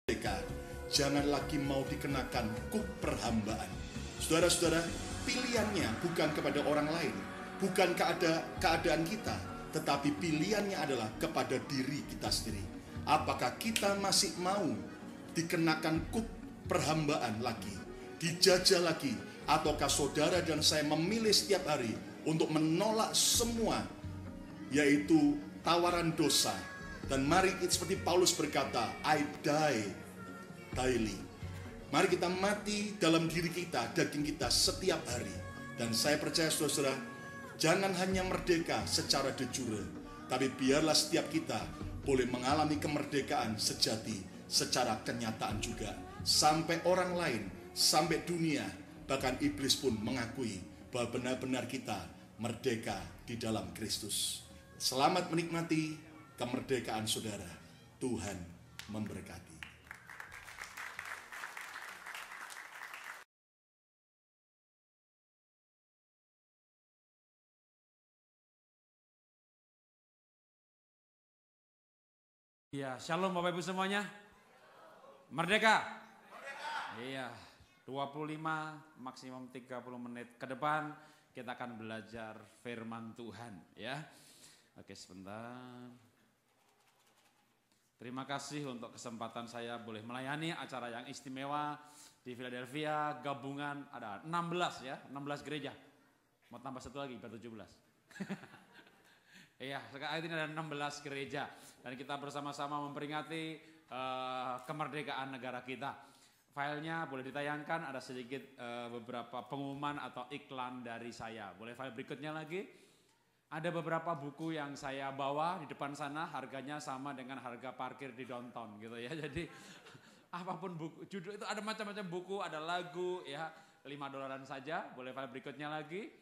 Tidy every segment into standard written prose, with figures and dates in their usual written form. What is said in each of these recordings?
merdeka, jangan lagi mau dikenakan kuk perhambaan. Saudara-saudara, pilihannya bukan kepada orang lain, bukan keadaan kita, tetapi pilihannya adalah kepada diri kita sendiri. Apakah kita masih mau dikenakan kuk perhambaan lagi, dijajah lagi, ataukah saudara dan saya memilih setiap hari untuk menolak semua, yaitu tawaran dosa. Dan mari seperti Paulus berkata, I die daily. Mari kita mati dalam diri kita, daging kita setiap hari. Dan saya percaya saudara, jangan hanya merdeka secara de jure, tapi biarlah setiap kita boleh mengalami kemerdekaan sejati secara kenyataan juga. Sampai orang lain, sampai dunia, bahkan iblis pun mengakui bahwa benar-benar kita merdeka di dalam Kristus. Selamat menikmati kemerdekaan saudara. Tuhan memberkati. Ya, shalom Bapak Ibu semuanya. Merdeka. Iya, 25 maksimum 30 menit ke depan kita akan belajar firman Tuhan ya. Oke, sebentar. Terima kasih untuk kesempatan saya boleh melayani acara yang istimewa di Philadelphia. Gabungan ada 16 ya, 16 gereja. Mau tambah satu lagi, baru 17. Iya, sekarang ini ada 16 gereja dan kita bersama-sama memperingati kemerdekaan negara kita. Filenya boleh ditayangkan, ada sedikit beberapa pengumuman atau iklan dari saya. Boleh file berikutnya lagi? Ada beberapa buku yang saya bawa di depan sana, harganya sama dengan harga parkir di downtown gitu ya. Jadi apapun buku, judul itu ada macam-macam buku, ada lagu ya, $5 saja. Boleh file berikutnya lagi?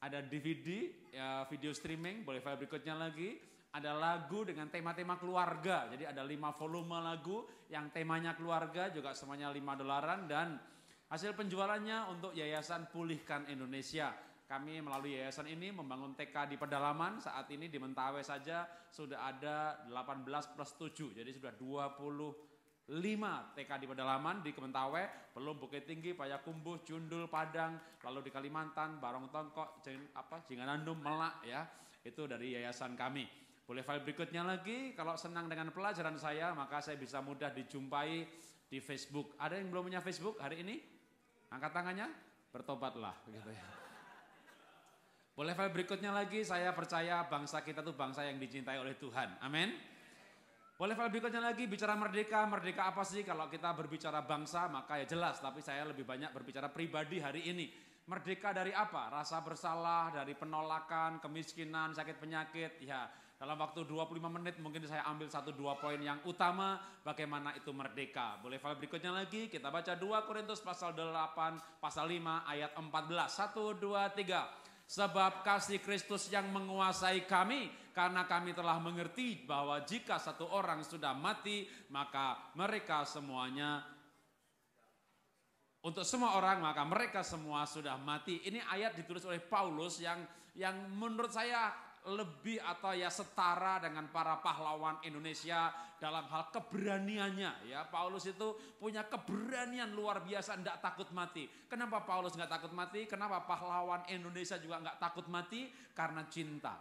Ada DVD, ya, video streaming, boleh file berikutnya lagi. Ada lagu dengan tema-tema keluarga, jadi ada 5 volume lagu yang temanya keluarga, juga semuanya $5. Dan hasil penjualannya untuk Yayasan Pulihkan Indonesia. Kami melalui yayasan ini membangun TK di pedalaman, saat ini di Mentawai saja sudah ada 18+7, jadi sudah 25 TK di pedalaman di Mentawai, belum Bukit Tinggi, Payakumbuh, Jundul, Padang, lalu di Kalimantan, Barong Tongkok, Jinganandum, Melak ya, itu dari yayasan kami. Boleh file berikutnya lagi, kalau senang dengan pelajaran saya maka saya bisa mudah dijumpai di Facebook. Ada yang belum punya Facebook hari ini? Angkat tangannya, bertobatlah gitu ya. Boleh file berikutnya lagi, saya percaya bangsa kita tuh bangsa yang dicintai oleh Tuhan, amin. Boleh file berikutnya lagi, bicara merdeka, merdeka apa sih? Kalau kita berbicara bangsa maka ya jelas, tapi saya lebih banyak berbicara pribadi hari ini. Merdeka dari apa? Rasa bersalah, dari penolakan, kemiskinan, sakit penyakit. Ya, dalam waktu 25 menit mungkin saya ambil 1-2 poin yang utama bagaimana itu merdeka. Boleh file berikutnya lagi, kita baca 2 Korintus pasal 8, pasal 5 ayat 14. 1, 2, 3. Sebab kasih Kristus yang menguasai kami, karena kami telah mengerti bahwa jika satu orang sudah mati, maka mereka semuanya, untuk semua orang maka mereka semua sudah mati. Ini ayat ditulis oleh Paulus yang menurut saya lebih atau ya setara dengan para pahlawan Indonesia dalam hal keberaniannya ya. Paulus itu punya keberanian luar biasa, enggak takut mati. Kenapa Paulus enggak takut mati? Kenapa pahlawan Indonesia juga enggak takut mati? Karena cinta.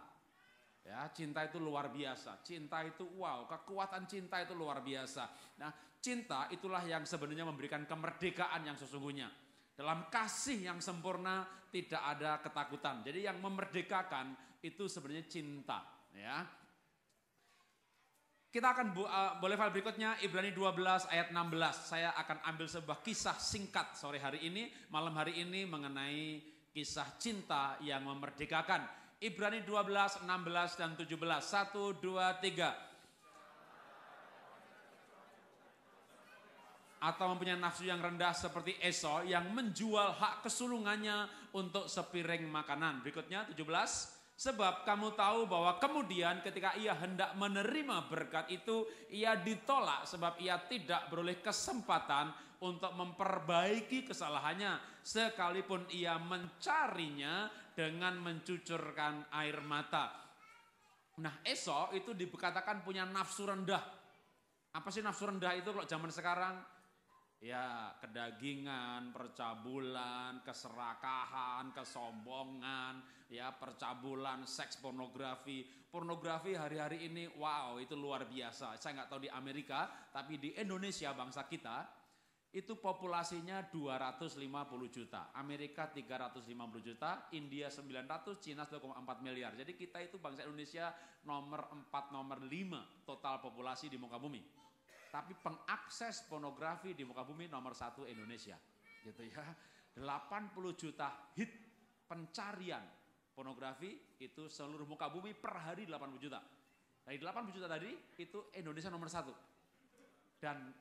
Ya, cinta itu luar biasa. Cinta itu wow, kekuatan cinta itu luar biasa. Nah, cinta itulah yang sebenarnya memberikan kemerdekaan yang sesungguhnya. Dalam kasih yang sempurna tidak ada ketakutan. Jadi yang memerdekakan itu sebenarnya cinta, ya. Kita akan boleh file berikutnya Ibrani 12 ayat 16. Saya akan ambil sebuah kisah singkat sore hari ini, malam hari ini mengenai kisah cinta yang memerdekakan. Ibrani 12, 16 dan 17. 1, 2, 3. Atau mempunyai nafsu yang rendah seperti Esau yang menjual hak kesulungannya untuk sepiring makanan. Berikutnya 17. Sebab kamu tahu bahwa kemudian ketika ia hendak menerima berkat itu, ia ditolak sebab ia tidak beroleh kesempatan untuk memperbaiki kesalahannya, sekalipun ia mencarinya dengan mencucurkan air mata. Nah, Esau itu dikatakan punya nafsu rendah. Apa sih nafsu rendah itu kalau zaman sekarang? Ya, kedagingan, percabulan, keserakahan, kesombongan, ya, percabulan, seks, pornografi. Pornografi hari-hari ini, wow, itu luar biasa. Saya nggak tahu di Amerika, tapi di Indonesia bangsa kita, itu populasinya 250 juta. Amerika 350 juta, India 900, Cina 1,4 miliar. Jadi kita itu bangsa Indonesia nomor 4, nomor 5 total populasi di muka bumi. Tapi pengakses pornografi di muka bumi nomor 1 Indonesia, gitu ya. 80 juta hit pencarian pornografi itu seluruh muka bumi per hari 80 juta. Dari 80 juta tadi itu Indonesia nomor 1. Dan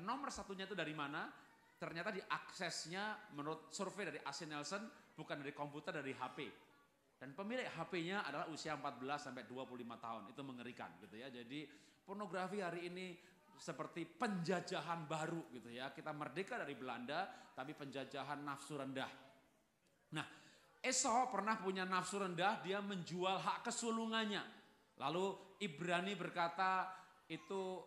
nomor satunya itu dari mana? Ternyata diaksesnya menurut survei dari AC Nielsen bukan dari komputer, dari HP. Dan pemilik HP-nya adalah usia 14 sampai 25 tahun. Itu mengerikan gitu ya. Jadi pornografi hari ini seperti penjajahan baru gitu ya. Kita merdeka dari Belanda, tapi penjajahan nafsu rendah. Nah, Esau pernah punya nafsu rendah, dia menjual hak kesulungannya. Lalu Ibrani berkata itu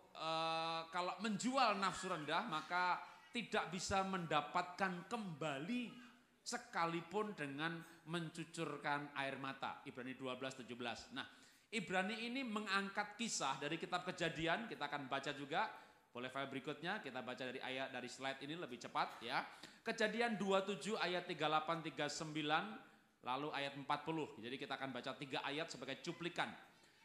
kalau menjual nafsu rendah maka tidak bisa mendapatkan kembali sekalipun dengan mencucurkan air mata. Ibrani 12:17. Nah, Ibrani ini mengangkat kisah dari kitab Kejadian, kita akan baca juga. Boleh file berikutnya, kita baca dari slide ini lebih cepat ya. Kejadian 27 ayat 38 39 lalu ayat 40. Jadi kita akan baca 3 ayat sebagai cuplikan.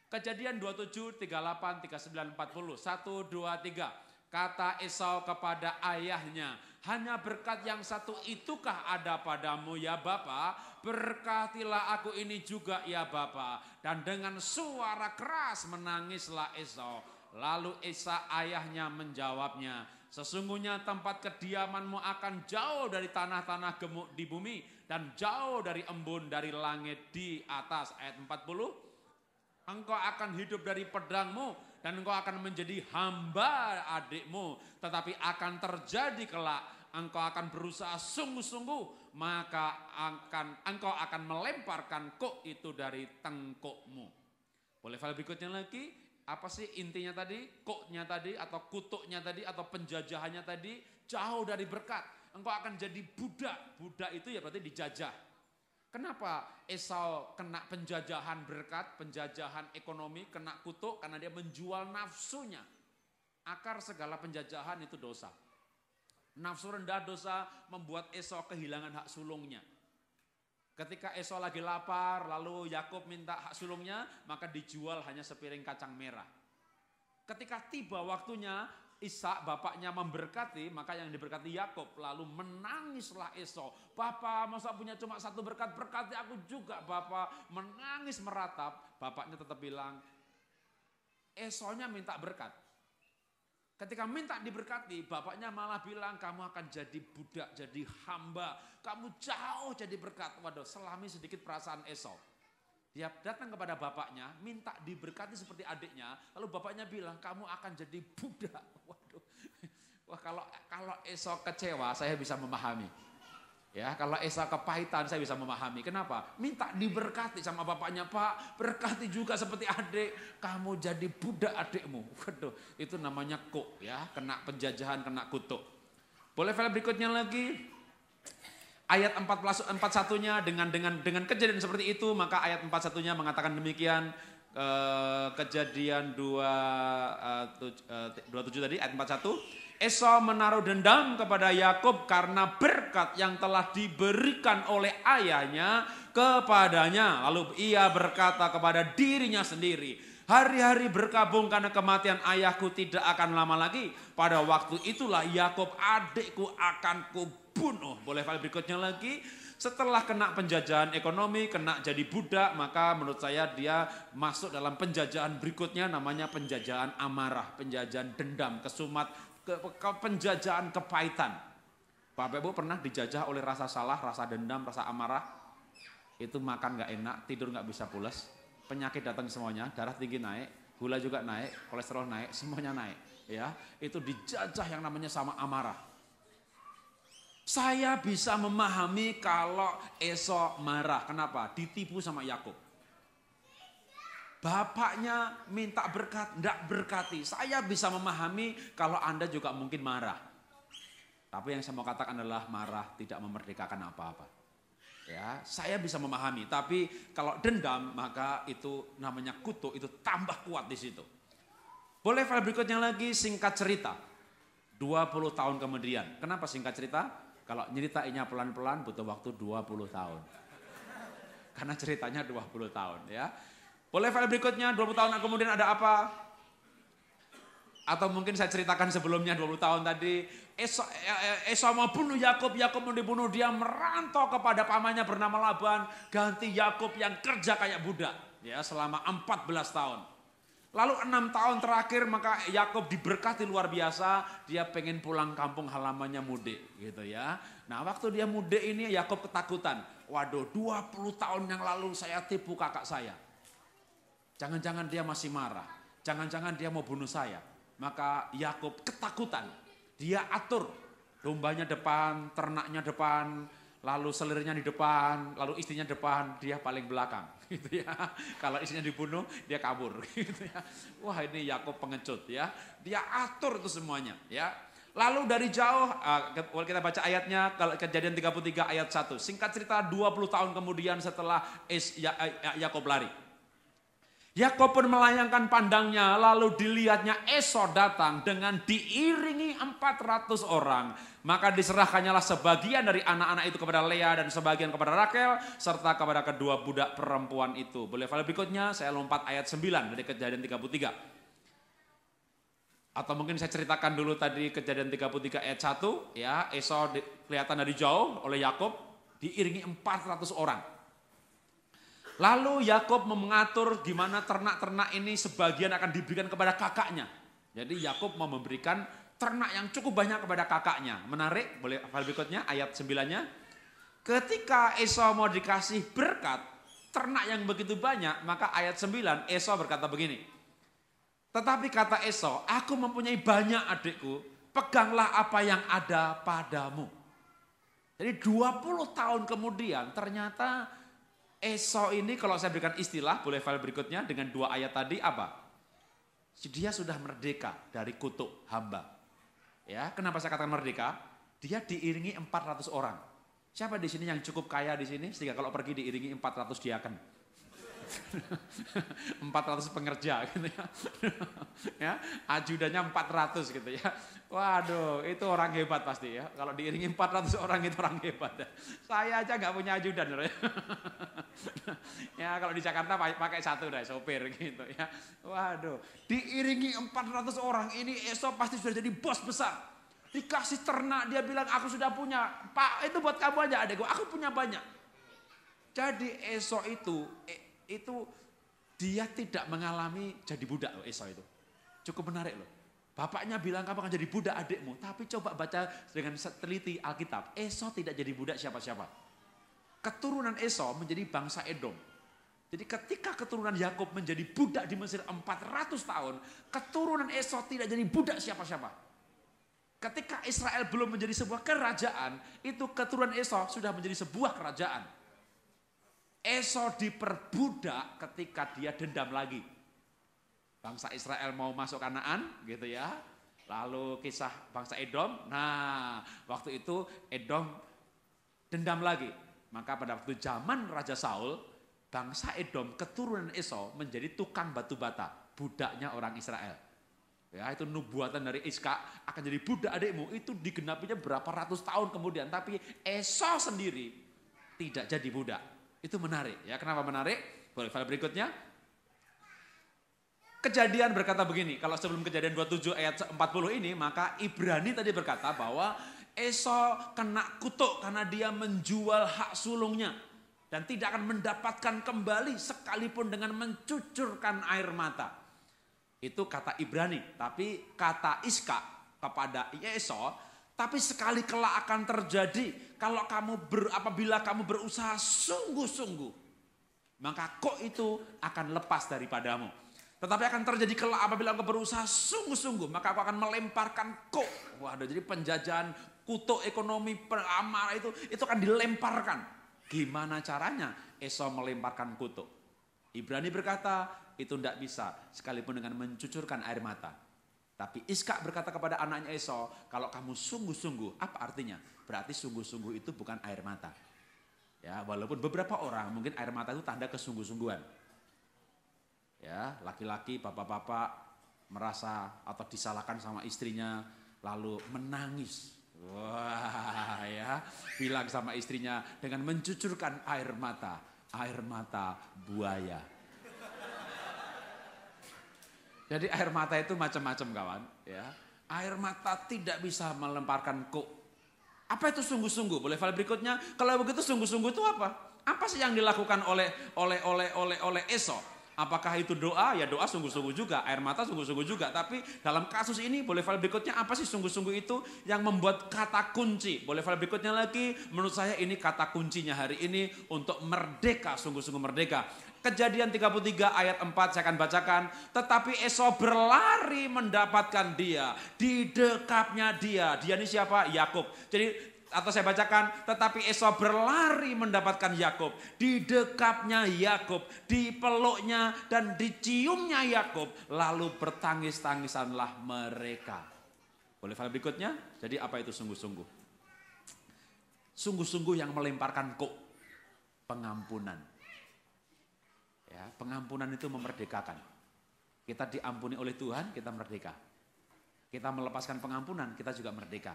Kejadian 27 38 39 40. 1 2 3. Kata Esau kepada ayahnya, hanya berkat yang satu itukah ada padamu ya Bapa? Berkatilah aku ini juga ya Bapa. Dan dengan suara keras menangislah Esau. Lalu Esa ayahnya menjawabnya, sesungguhnya tempat kediamanmu akan jauh dari tanah-tanah gemuk di bumi dan jauh dari embun dari langit di atas. Ayat 40, engkau akan hidup dari pedangmu dan engkau akan menjadi hamba adikmu. Tetapi akan terjadi kelak, engkau akan berusaha sungguh-sungguh, maka engkau akan melemparkan kuk itu dari tengkukmu. Boleh file berikutnya lagi. Apa sih intinya tadi? Koknya tadi atau kutuknya tadi atau penjajahannya tadi? Jauh dari berkat. Engkau akan jadi budak. Budak itu ya berarti dijajah. Kenapa Esau kena penjajahan berkat, penjajahan ekonomi, kena kutuk? Karena dia menjual nafsunya. Akar segala penjajahan itu dosa. Nafsu rendah dosa membuat Esau kehilangan hak sulungnya. Ketika Esau lagi lapar, lalu Yakub minta hak sulungnya, maka dijual hanya sepiring kacang merah. Ketika tiba waktunya, Ishak bapaknya memberkati, maka yang diberkati Yakub. Lalu menangislah Esau. Bapak, masa punya cuma satu berkat, berkati aku juga Bapak. Menangis meratap, bapaknya tetap bilang, Esaunya minta berkat. Ketika minta diberkati, bapaknya malah bilang, kamu akan jadi budak, jadi hamba. Kamu jauh jadi berkat. Waduh, selami sedikit perasaan Esau. Dia datang kepada bapaknya, minta diberkati seperti adiknya. Lalu bapaknya bilang, kamu akan jadi budak. Waduh, wah kalau Esau kecewa, saya bisa memahami. Ya, kalau Esau kepahitan, saya bisa memahami. Kenapa? Minta diberkati sama bapaknya, Pak, berkati juga seperti adik. Kamu jadi budak adikmu. Waduh, itu namanya kuk, ya, kena penjajahan, kena kutuk. Boleh file berikutnya lagi. Ayat 41-nya dengan kejadian seperti itu, maka ayat 41-nya mengatakan demikian. Kejadian 27 tadi, ayat 41. Esau menaruh dendam kepada Yakub karena berkat yang telah diberikan oleh ayahnya kepadanya. Lalu ia berkata kepada dirinya sendiri, hari-hari berkabung karena kematian ayahku tidak akan lama lagi. Pada waktu itulah Yakub adikku akan kubunuh. Boleh file berikutnya lagi. Setelah kena penjajahan ekonomi, kena jadi budak, maka menurut saya dia masuk dalam penjajahan berikutnya, namanya penjajahan amarah, penjajahan dendam, kesumat, penjajahan kepahitan. Bapak Ibu pernah dijajah oleh rasa salah, rasa dendam, rasa amarah? Itu makan gak enak, tidur gak bisa pulas, penyakit datang semuanya, darah tinggi naik, gula juga naik, kolesterol naik, semuanya naik. Ya, itu dijajah yang namanya sama amarah. Saya bisa memahami kalau Esau marah. Kenapa? Ditipu sama Yakub. Bapaknya minta berkat, enggak berkati. Saya bisa memahami kalau Anda juga mungkin marah. Tapi yang saya mau katakan adalah marah tidak memerdekakan apa-apa. Ya, saya bisa memahami. Tapi kalau dendam maka itu namanya kutuk, itu tambah kuat di situ. Boleh file berikutnya lagi, singkat cerita. 20 tahun kemudian. Kenapa singkat cerita? Kalau nyeritainnya pelan-pelan butuh waktu 20 tahun. Karena ceritanya 20 tahun ya. Boleh file berikutnya, 20 tahun kemudian ada apa? Atau mungkin saya ceritakan sebelumnya 20 tahun tadi. Esau mau bunuh Yakub, Yakub mau dibunuh, dia merantau kepada pamannya bernama Laban. Ganti Yakub yang kerja kayak budak ya selama 14 tahun. Lalu 6 tahun terakhir maka Yakub diberkati luar biasa. Dia pengen pulang kampung halamannya mudik gitu ya. Nah waktu dia mudik ini Yakub ketakutan. Waduh 20 tahun yang lalu saya tipu kakak saya. Jangan-jangan dia masih marah. Jangan-jangan dia mau bunuh saya. Maka Yakub ketakutan. Dia atur dombanya depan, ternaknya depan, lalu selirnya di depan, lalu istrinya depan, dia paling belakang. Gitu ya. Kalau istrinya dibunuh, dia kabur. Gitu ya. Wah ini Yakub pengecut ya. Dia atur itu semuanya ya. Lalu dari jauh, kita baca ayatnya, Kejadian 33 ayat 1. Singkat cerita 20 tahun kemudian setelah Yakub lari. Yakub pun melayangkan pandangnya, lalu dilihatnya Esau datang dengan diiringi 400 orang. Maka diserahkannyalah sebagian dari anak-anak itu kepada Lea dan sebagian kepada Rakel, serta kepada kedua budak perempuan itu. Boleh file berikutnya, saya lompat ayat 9 dari Kejadian 33. Atau mungkin saya ceritakan dulu tadi Kejadian 33 ayat 1. Ya, Esau kelihatan dari jauh oleh Yakub, diiringi 400 orang. Lalu Yakub mengatur gimana ternak-ternak ini sebagian akan diberikan kepada kakaknya. Jadi Yakub mau memberikan ternak yang cukup banyak kepada kakaknya. Menarik, boleh file berikutnya ayat 9-nya. Ketika Esau mau dikasih berkat ternak yang begitu banyak, maka ayat 9 Esau berkata begini. Tetapi kata Esau, aku mempunyai banyak adikku, peganglah apa yang ada padamu. Jadi 20 tahun kemudian ternyata Esau ini kalau saya berikan istilah, boleh file berikutnya dengan 2 ayat tadi apa? Dia sudah merdeka dari kutuk hamba. Ya, kenapa saya katakan merdeka? Dia diiringi 400 orang. Siapa di sini yang cukup kaya di sini sehingga kalau pergi diiringi 400 diaken? 400 pengerja gitu ya. Ya, ajudannya 400 gitu ya. Waduh, itu orang hebat pasti ya. Kalau diiringi 400 orang itu orang hebat. Saya aja nggak punya ajudan. Ya, kalau di Jakarta pakai satu dah sopir gitu ya. Waduh, diiringi 400 orang ini Esau pasti sudah jadi bos besar. Dikasih ternak, dia bilang aku sudah punya. Pak, itu buat kamu aja adekku, aku punya banyak. Jadi Esau itu dia tidak mengalami jadi budak loh Esau itu. Cukup menarik loh. Bapaknya bilang kamu akan jadi budak adikmu. Tapi coba baca dengan teliti Alkitab. Esau tidak jadi budak siapa-siapa. Keturunan Esau menjadi bangsa Edom. Jadi ketika keturunan Yakub menjadi budak di Mesir 400 tahun. Keturunan Esau tidak jadi budak siapa-siapa. Ketika Israel belum menjadi sebuah kerajaan. Itu keturunan Esau sudah menjadi sebuah kerajaan. Esau diperbudak ketika dia dendam lagi. Bangsa Israel mau masuk Kanaan gitu ya. Lalu kisah bangsa Edom. Nah waktu itu Edom dendam lagi. Maka pada waktu zaman Raja Saul, bangsa Edom keturunan Esau menjadi tukang batu bata. Budaknya orang Israel. Ya itu nubuatan dari Iska akan jadi budak adikmu. Itu digenapinya berapa ratus tahun kemudian. Tapi Esau sendiri tidak jadi budak. Itu menarik ya. Kenapa menarik? Boleh file berikutnya. Kejadian berkata begini. Kalau sebelum Kejadian 27 ayat 40 ini. Maka Ibrani tadi berkata bahwa Esau kena kutuk karena dia menjual hak sulungnya. Dan tidak akan mendapatkan kembali sekalipun dengan mencucurkan air mata. Itu kata Ibrani. Tapi kata Iska kepada Esau. Tapi sekali kelak akan terjadi kalau apabila kamu berusaha sungguh-sungguh, maka kok itu akan lepas daripadamu. Tetapi akan terjadi kelak apabila kamu berusaha sungguh-sungguh, maka aku akan melemparkan kok. Waduh, jadi penjajahan, kutuk ekonomi, amarah itu akan dilemparkan. Gimana caranya Esau melemparkan kutuk? Ibrani berkata, itu tidak bisa sekalipun dengan mencucurkan air mata. Tapi Iskak berkata kepada anaknya Esau, kalau kamu sungguh-sungguh, apa artinya? Berarti sungguh-sungguh itu bukan air mata. Ya, walaupun beberapa orang mungkin air mata itu tanda kesungguh-sungguhan. Ya, laki-laki, bapak-bapak merasa atau disalahkan sama istrinya lalu menangis. Wah, ya, bilang sama istrinya dengan mencucurkan air mata buaya. Jadi air mata itu macam-macam kawan, ya. Air mata tidak bisa melemparkan kuk. Apa itu sungguh-sungguh? Boleh file berikutnya. Kalau begitu sungguh-sungguh itu apa? Apa sih yang dilakukan oleh Esau? Apakah itu doa? Ya doa sungguh-sungguh juga, air mata sungguh-sungguh juga. Tapi dalam kasus ini boleh file berikutnya apa sih sungguh-sungguh itu yang membuat kata kunci? Boleh file berikutnya lagi. Menurut saya ini kata kuncinya hari ini untuk merdeka, sungguh-sungguh merdeka. Kejadian 33 ayat 4 saya akan bacakan. Tetapi Esau berlari mendapatkan dia. Di dekapnya dia. Dia ini siapa? Yakub. Jadi atau saya bacakan, tetapi Esau berlari mendapatkan Yakub. Di dekapnya Yakub, dipeluknya dan diciumnya Yakub. Lalu bertangis-tangisanlah mereka. Boleh file berikutnya? Jadi apa itu sungguh-sungguh? Sungguh-sungguh yang melemparkan kuk. Pengampunan. Ya, pengampunan itu memerdekakan. Kita diampuni oleh Tuhan, kita merdeka. Kita melepaskan pengampunan, kita juga merdeka.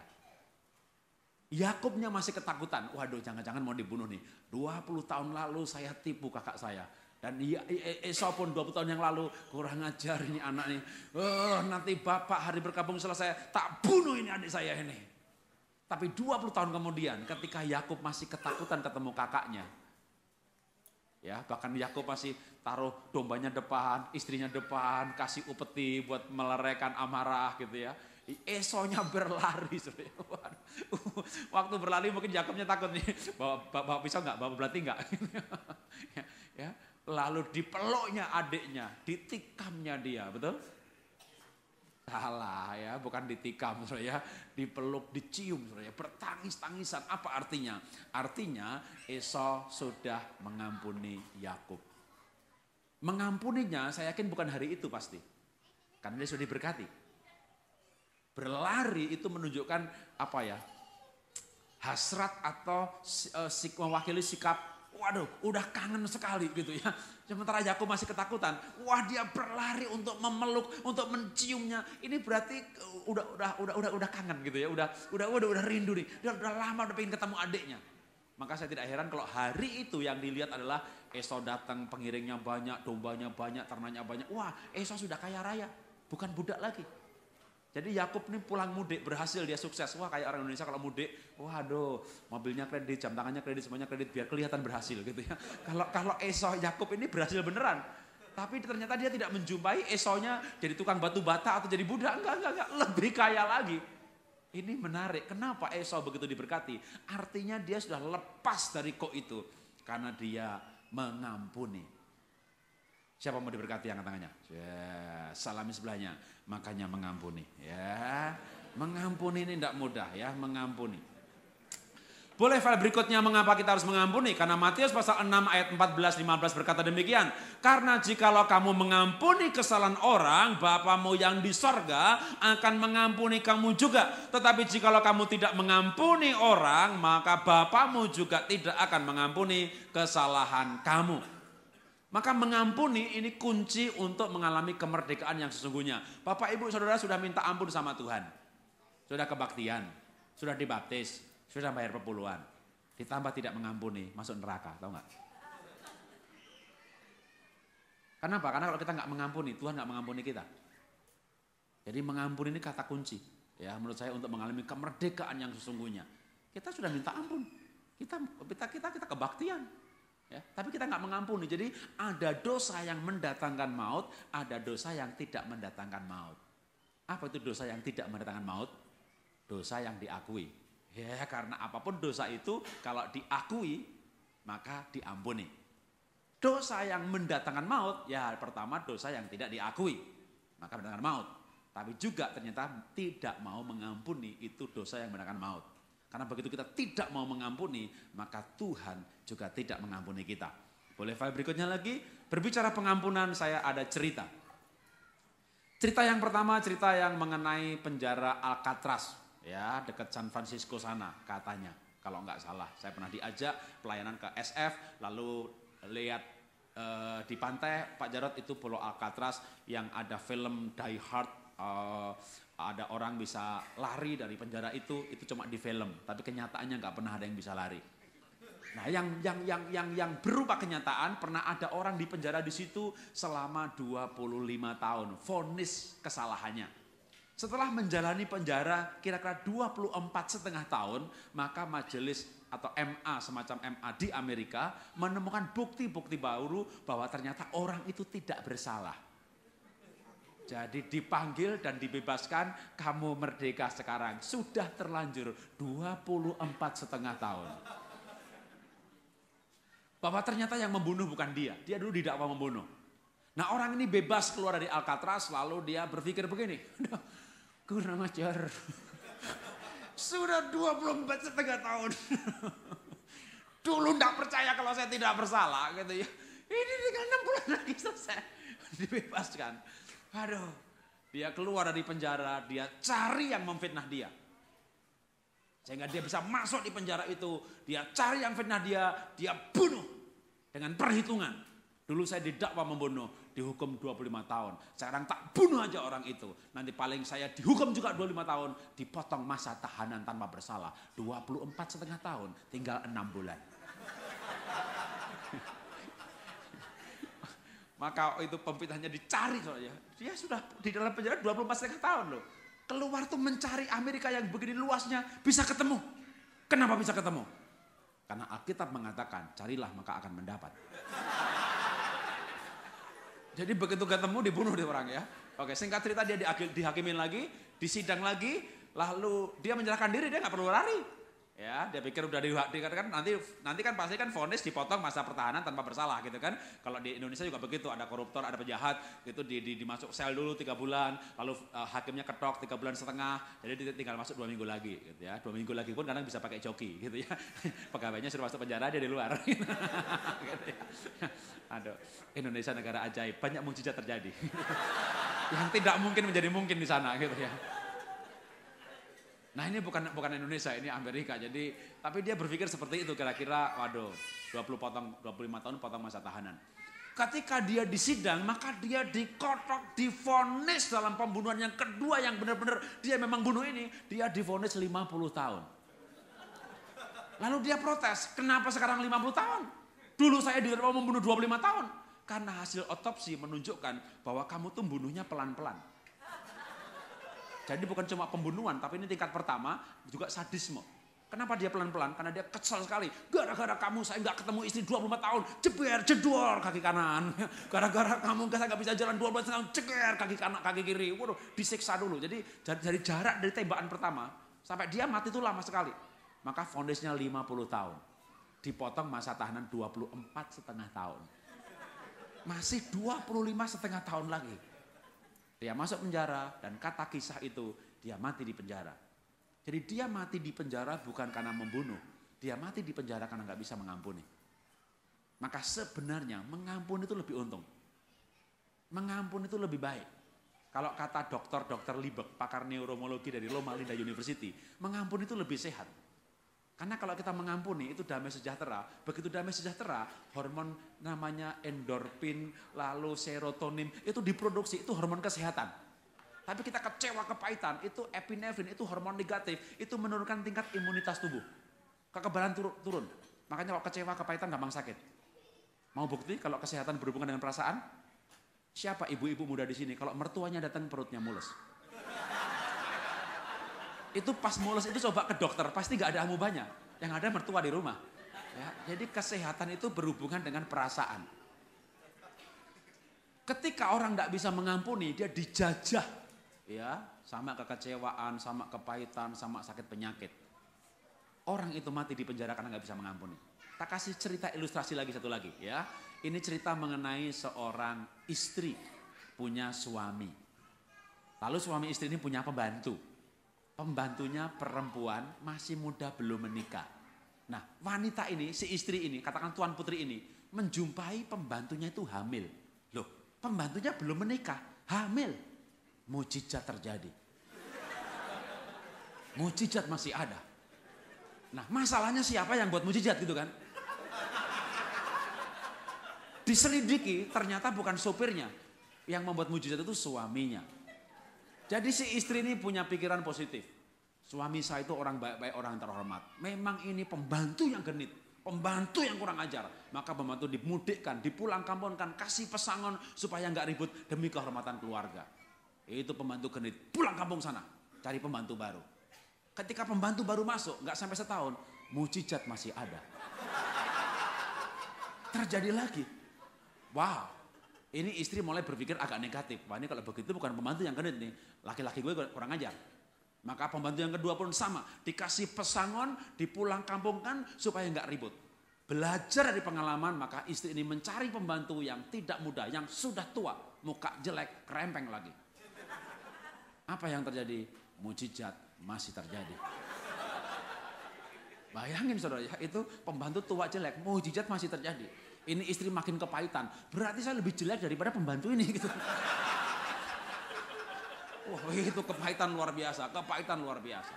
Yakubnya masih ketakutan. Waduh, jangan-jangan mau dibunuh nih. 20 tahun lalu saya tipu kakak saya. Dan Esau pun 20 tahun yang lalu kurang ajar ini anak nih. Nanti bapak hari berkabung selesai tak bunuh ini adik saya ini. Tapi 20 tahun kemudian ketika Yakub masih ketakutan ketemu kakaknya. Ya, bahkan Yakub masih taruh dombanya depan, istrinya depan, kasih upeti buat meleraikan amarah gitu ya. Esaunya berlari. Waktu berlari mungkin Yakubnya takut nih, bawa pisau enggak, bawa belati enggak. Ya, lalu dipeluknya adiknya, ditikamnya dia, betul? Salah ya, bukan ditikam ya, dipeluk, dicium ya, bertangis-tangisan. Apa artinya? Artinya Esau sudah mengampuni Yakub. Mengampuninya saya yakin bukan hari itu pasti. Karena dia sudah diberkati. Berlari itu menunjukkan apa ya? Hasrat atau mewakili sikap, waduh udah kangen sekali gitu ya. Sementara Yakub masih ketakutan, wah dia berlari untuk memeluk, untuk menciumnya. Ini berarti udah kangen gitu ya, udah rindu nih. Dia udah lama udah pengen ketemu adiknya. Maka saya tidak heran kalau hari itu yang dilihat adalah Esau datang, pengiringnya banyak, dombanya banyak, ternaknya banyak. Wah, Esau sudah kaya raya, bukan budak lagi. Jadi Yakub ini pulang mudik, berhasil dia sukses. Wah kayak orang Indonesia kalau mudik, waduh mobilnya kredit, jam tangannya kredit, semuanya kredit biar kelihatan berhasil gitu ya. Kalau Esau Yakub ini berhasil beneran. Tapi ternyata dia tidak menjumpai Esaunya jadi tukang batu bata atau jadi budak. Enggak. Lebih kaya lagi. Ini menarik. Kenapa Esau begitu diberkati? Artinya dia sudah lepas dari kok itu. Karena dia mengampuni. Siapa mau diberkati angkat tangannya? Ya, salami sebelahnya. Makanya mengampuni. Ya, mengampuni ini tidak mudah ya, mengampuni. Boleh file berikutnya mengapa kita harus mengampuni? Karena Matius pasal 6 ayat 14-15 berkata demikian. Karena jikalau kamu mengampuni kesalahan orang, Bapamu yang di sorga akan mengampuni kamu juga. Tetapi jikalau kamu tidak mengampuni orang, maka Bapamu juga tidak akan mengampuni kesalahan kamu. Maka mengampuni ini kunci untuk mengalami kemerdekaan yang sesungguhnya. Bapak, Ibu, Saudara sudah minta ampun sama Tuhan. Sudah kebaktian, sudah dibaptis, sudah bayar perpuluhan. Ditambah tidak mengampuni, masuk neraka, tahu nggak? Kenapa? Karena kalau kita nggak mengampuni, Tuhan nggak mengampuni kita. Jadi mengampuni ini kata kunci. Ya, menurut saya untuk mengalami kemerdekaan yang sesungguhnya. Kita sudah minta ampun, kita kebaktian. Ya, tapi kita nggak mengampuni. Jadi ada dosa yang mendatangkan maut, ada dosa yang tidak mendatangkan maut. Apa itu dosa yang tidak mendatangkan maut? Dosa yang diakui. Ya, karena apapun dosa itu kalau diakui maka diampuni. Dosa yang mendatangkan maut, ya pertama dosa yang tidak diakui, maka mendatangkan maut. Tapi juga ternyata tidak mau mengampuni itu dosa yang mendatangkan maut. Karena begitu kita tidak mau mengampuni, maka Tuhan juga tidak mengampuni kita. Boleh file berikutnya lagi. Berbicara pengampunan, saya ada cerita. Cerita yang pertama, cerita yang mengenai penjara Alcatraz, ya, dekat San Francisco sana katanya. Kalau nggak salah, saya pernah diajak pelayanan ke SF, lalu lihat di pantai Pak Jarod itu Pulau Alcatraz yang ada film Die Hard, ada orang bisa lari dari penjara itu cuma di film, tapi kenyataannya nggak pernah ada yang bisa lari. Nah, yang berupa kenyataan, pernah ada orang di penjara di situ selama 25 tahun, vonis kesalahannya. Setelah menjalani penjara kira-kira 24,5 tahun, maka majelis atau MA, semacam MA di Amerika menemukan bukti-bukti baru bahwa ternyata orang itu tidak bersalah. Jadi dipanggil dan dibebaskan, kamu merdeka sekarang. Sudah terlanjur 24,5 tahun. Bahwa ternyata yang membunuh bukan dia dulu didakwa membunuh. Nah, orang ini bebas keluar dari Alcatraz, lalu dia berpikir begini, kurang ajar, sudah 24,5 tahun, dulu enggak percaya kalau saya tidak bersalah, gitu ya. Ini tinggal 6 bulan lagi selesai, dibebaskan. Aduh, dia keluar dari penjara, dia cari yang memfitnah dia. Sehingga dia bisa masuk di penjara itu, dia cari yang fitnah dia bunuh dengan perhitungan. Dulu saya didakwa membunuh, dihukum 25 tahun. Sekarang tak bunuh aja orang itu. Nanti paling saya dihukum juga 25 tahun, dipotong masa tahanan tanpa bersalah. 24,5 tahun, tinggal 6 bulan. Maka itu pemfitnahnya dicari soalnya. Dia sudah di dalam penjara 24,5 tahun loh. Keluar tuh mencari Amerika yang begini luasnya, bisa ketemu. Kenapa bisa ketemu? Karena Alkitab mengatakan, carilah maka akan mendapat. Jadi begitu ketemu dibunuh dia orang ya. Oke, singkat cerita dia dihakimin lagi, disidang lagi, lalu dia menyerahkan diri, dia nggak perlu lari. Ya, dia pikir udah dikatakan nanti kan pasti kan vonis dipotong masa pertahanan tanpa bersalah gitu kan. Kalau di Indonesia juga begitu, ada koruptor, ada penjahat, gitu dimasuk sel dulu 3 bulan, lalu hakimnya ketok 3,5 bulan, jadi tinggal masuk 2 minggu lagi gitu ya. 2 minggu lagi pun kadang bisa pakai joki gitu ya. Pegawainya suruh masuk penjara, dia di luar. Gitu ya. Aduh, Indonesia negara ajaib, banyak mukjizat terjadi. Yang tidak mungkin menjadi mungkin di sana gitu ya. Nah, ini bukan Indonesia, ini Amerika. Jadi, tapi dia berpikir seperti itu kira-kira, waduh, 25 tahun potong masa tahanan. Ketika dia disidang, maka dia dikotok, divonis dalam pembunuhan yang kedua yang benar-benar dia memang bunuh ini, dia divonis 50 tahun. Lalu dia protes, kenapa sekarang 50 tahun? Dulu saya didakwa membunuh 25 tahun. Karena hasil otopsi menunjukkan bahwa kamu tuh bunuhnya pelan-pelan. Jadi bukan cuma pembunuhan, tapi ini tingkat pertama juga sadisme. Kenapa dia pelan-pelan? Karena dia kesal sekali. Gara-gara kamu saya nggak ketemu istri 25 tahun, jeber, jedor kaki kanan. Gara-gara kamu saya nggak bisa jalan 12 tahun, ceger kaki kanan, kaki kiri. Waduh, disiksa dulu. Jadi dari jarak dari tembakan pertama sampai dia mati itu lama sekali. Maka vonisnya 50 tahun. Dipotong masa tahanan 24,5 tahun. Masih 25,5 tahun lagi. Dia masuk penjara dan kata kisah itu dia mati di penjara. Jadi dia mati di penjara bukan karena membunuh. Dia mati di penjara karena nggak bisa mengampuni. Maka sebenarnya mengampuni itu lebih untung. Mengampuni itu lebih baik. Kalau kata Dr. Liebek, pakar neurologi dari Loma Linda University, mengampuni itu lebih sehat. Karena kalau kita mengampuni itu damai sejahtera. Begitu damai sejahtera, hormon namanya endorfin, lalu serotonin, itu diproduksi, itu hormon kesehatan. Tapi kita kecewa, kepahitan, itu epinefrin, itu hormon negatif, itu menurunkan tingkat imunitas tubuh. Kekebalan turun. Makanya kalau kecewa, kepahitan gampang sakit. Mau bukti kalau kesehatan berhubungan dengan perasaan? Siapa ibu-ibu muda di sini? Kalau mertuanya datang perutnya mulus. Itu pas mulus itu coba ke dokter, pasti gak ada amubannya. Yang ada mertua di rumah. Ya, jadi kesehatan itu berhubungan dengan perasaan. Ketika orang gak bisa mengampuni, dia dijajah. Ya, sama kekecewaan, sama kepahitan, sama sakit penyakit. Orang itu mati di penjara karena gak bisa mengampuni. Tak kasih cerita ilustrasi lagi satu lagi ya. Ini cerita mengenai seorang istri punya suami. Lalu suami istri ini punya pembantu. Pembantunya perempuan masih muda belum menikah. Nah, wanita ini, si istri ini, katakan tuan putri ini, menjumpai pembantunya itu hamil. Loh, pembantunya belum menikah, hamil. Mujizat terjadi. Mujizat masih ada. Nah, masalahnya siapa yang buat mujizat gitu kan? Diselidiki, ternyata bukan sopirnya. Yang membuat mujizat itu suaminya. Jadi si istri ini punya pikiran positif. Suami saya itu orang baik-baik, orang terhormat. Memang ini pembantu yang genit, pembantu yang kurang ajar. Maka pembantu dimudikkan, dipulang kampungkan, kasih pesangon supaya nggak ribut demi kehormatan keluarga. Itu pembantu genit, pulang kampung sana, cari pembantu baru. Ketika pembantu baru masuk, nggak sampai setahun, mujizat masih ada. Terjadi lagi. Wow, ini istri mulai berpikir agak negatif. Wah, ini kalau begitu bukan pembantu yang genit nih, laki-laki gue kurang ajar. Maka pembantu yang kedua pun sama, dikasih pesangon, dipulang kampungkan supaya nggak ribut. Belajar dari pengalaman, maka istri ini mencari pembantu yang tidak muda, yang sudah tua, muka jelek, kerempeng lagi. Apa yang terjadi? Mujizat masih terjadi. Bayangin saudara, itu pembantu tua jelek, mujizat masih terjadi. Ini istri makin kepahitan, berarti saya lebih jelek daripada pembantu ini gitu. Wah, itu kepahitan luar biasa, kepahitan luar biasa.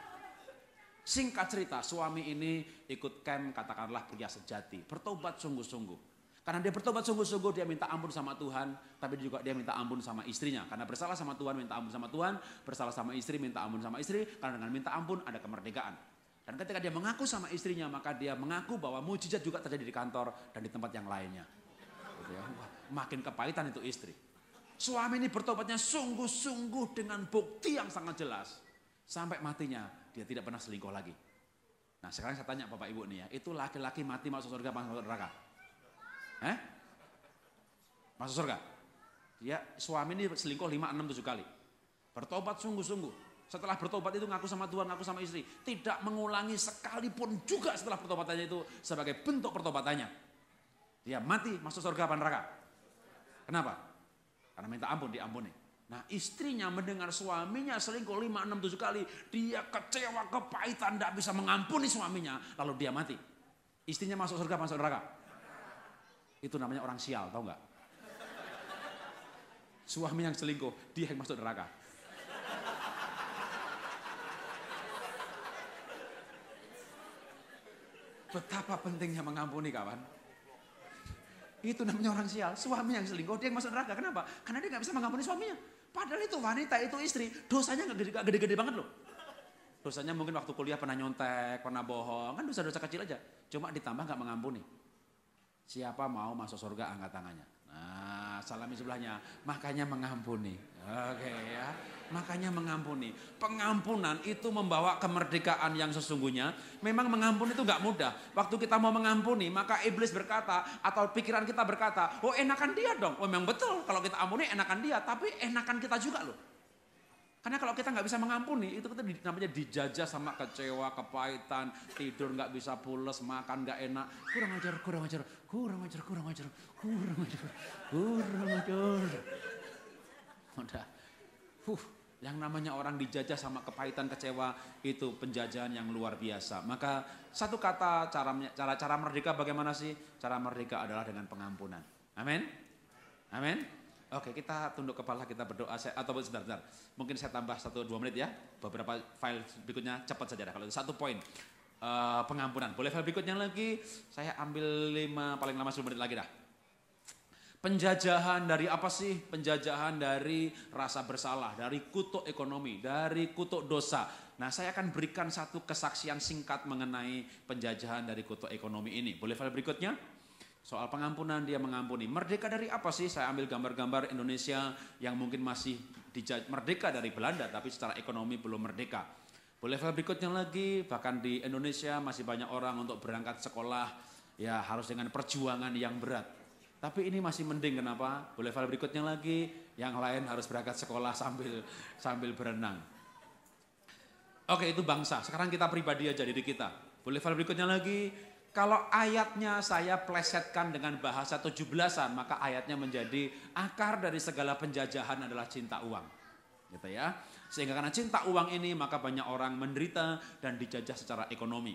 Singkat cerita, suami ini ikut camp, katakanlah pria sejati, bertobat sungguh-sungguh. Karena dia bertobat sungguh-sungguh, dia minta ampun sama Tuhan, tapi juga dia minta ampun sama istrinya. Karena bersalah sama Tuhan, minta ampun sama Tuhan, bersalah sama istri, minta ampun sama istri, karena dengan minta ampun ada kemerdekaan. Dan ketika dia mengaku sama istrinya, maka dia mengaku bahwa mujizat juga terjadi di kantor dan di tempat yang lainnya. Gitu ya. Wah, makin kepahitan itu istri. Suami ini bertobatnya sungguh-sungguh dengan bukti yang sangat jelas. Sampai matinya dia tidak pernah selingkuh lagi. Nah sekarang saya tanya Bapak Ibu nih ya, itu laki-laki mati masuk surga apa masuk neraka? Masuk surga? Dia suami ini selingkuh 5, 6, 7 kali. Bertobat sungguh-sungguh. Setelah bertobat itu ngaku sama Tuhan, ngaku sama istri. Tidak mengulangi sekalipun juga setelah pertobatannya itu sebagai bentuk pertobatannya. Dia mati masuk surga apa neraka? Kenapa? Karena minta ampun, diampuni. Nah istrinya mendengar suaminya selingkuh 5, 6, 7 kali. Dia kecewa, kepahitan, tidak bisa mengampuni suaminya. Lalu dia mati. Istrinya masuk surga, masuk neraka. Itu namanya orang sial, tahu nggak? Suami yang selingkuh, dia yang masuk neraka. Betapa pentingnya mengampuni kawan. Itu namanya orang sial. Suami yang selingkuh, dia yang masuk neraka. Kenapa? Karena dia nggak bisa mengampuni suaminya. Padahal itu wanita, itu istri. Dosanya nggak gede-gede banget loh. Dosanya mungkin waktu kuliah pernah nyontek, pernah bohong. Kan dosa-dosa kecil aja. Cuma ditambah nggak mengampuni. Siapa mau masuk surga angkat tangannya. Nah, salami sebelahnya. Makanya mengampuni. Oke ya. Makanya mengampuni. Pengampunan itu membawa kemerdekaan yang sesungguhnya. Memang mengampuni itu nggak mudah. Waktu kita mau mengampuni, maka iblis berkata atau pikiran kita berkata, oh enakan dia dong. Oh memang betul. Kalau kita ampuni enakan dia, tapi enakan kita juga loh. Karena kalau kita nggak bisa mengampuni, itu kita namanya dijajah sama kecewa, kepahitan, tidur nggak bisa pules, makan nggak enak, kurang ajar. Udah, yang namanya orang dijajah sama kepahitan, kecewa, itu penjajahan yang luar biasa. Maka satu kata cara merdeka bagaimana sih? Cara merdeka adalah dengan pengampunan. Amin, amin. Oke, kita tunduk kepala, kita berdoa. Atau sebentar. Mungkin saya tambah 1-2 menit ya. Beberapa file berikutnya cepat saja. Kalau itu 1 poin pengampunan. Boleh file berikutnya lagi? Saya ambil paling lama 10 menit lagi dah. Penjajahan dari apa sih? Penjajahan dari rasa bersalah, dari kutuk ekonomi, dari kutuk dosa. Nah, saya akan berikan satu kesaksian singkat mengenai penjajahan dari kutuk ekonomi ini. Boleh file berikutnya? Soal pengampunan, dia mengampuni. Merdeka dari apa sih? Saya ambil gambar-gambar Indonesia yang mungkin masih merdeka dari Belanda, tapi secara ekonomi belum merdeka. Boleh file berikutnya lagi, bahkan di Indonesia masih banyak orang untuk berangkat sekolah, ya harus dengan perjuangan yang berat. Tapi ini masih mending, kenapa? Boleh file berikutnya lagi, yang lain harus berangkat sekolah sambil berenang. Oke, itu bangsa. Sekarang kita pribadi aja, diri kita. Boleh file berikutnya lagi. Kalau ayatnya saya plesetkan dengan bahasa 17-an, maka ayatnya menjadi akar dari segala penjajahan adalah cinta uang. Gitu ya. Sehingga karena cinta uang ini, maka banyak orang menderita dan dijajah secara ekonomi.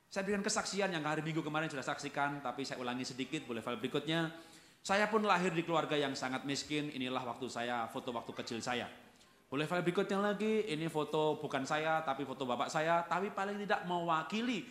Saya berikan kesaksian yang hari Minggu kemarin sudah saksikan, tapi saya ulangi sedikit, boleh file berikutnya. Saya pun lahir di keluarga yang sangat miskin, inilah waktu saya, foto waktu kecil saya. Boleh file berikutnya lagi, ini foto bukan saya, tapi foto bapak saya, tapi paling tidak mewakili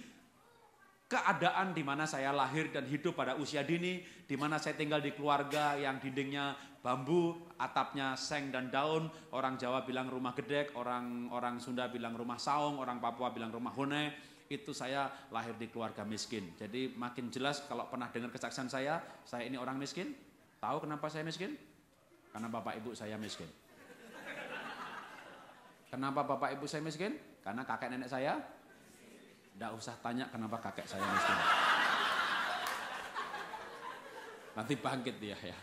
keadaan di mana saya lahir dan hidup pada usia dini, di mana saya tinggal di keluarga yang dindingnya bambu, atapnya seng dan daun, orang Jawa bilang rumah gedek, orang Sunda bilang rumah saung, orang Papua bilang rumah hone. Itu saya lahir di keluarga miskin. Jadi makin jelas kalau pernah dengar kesaksian saya ini orang miskin. Tahu kenapa saya miskin? Karena bapak ibu saya miskin. Kenapa bapak ibu saya miskin? Karena kakek nenek saya. Nggak usah tanya kenapa kakek saya miskin. Nanti bangkit dia ya.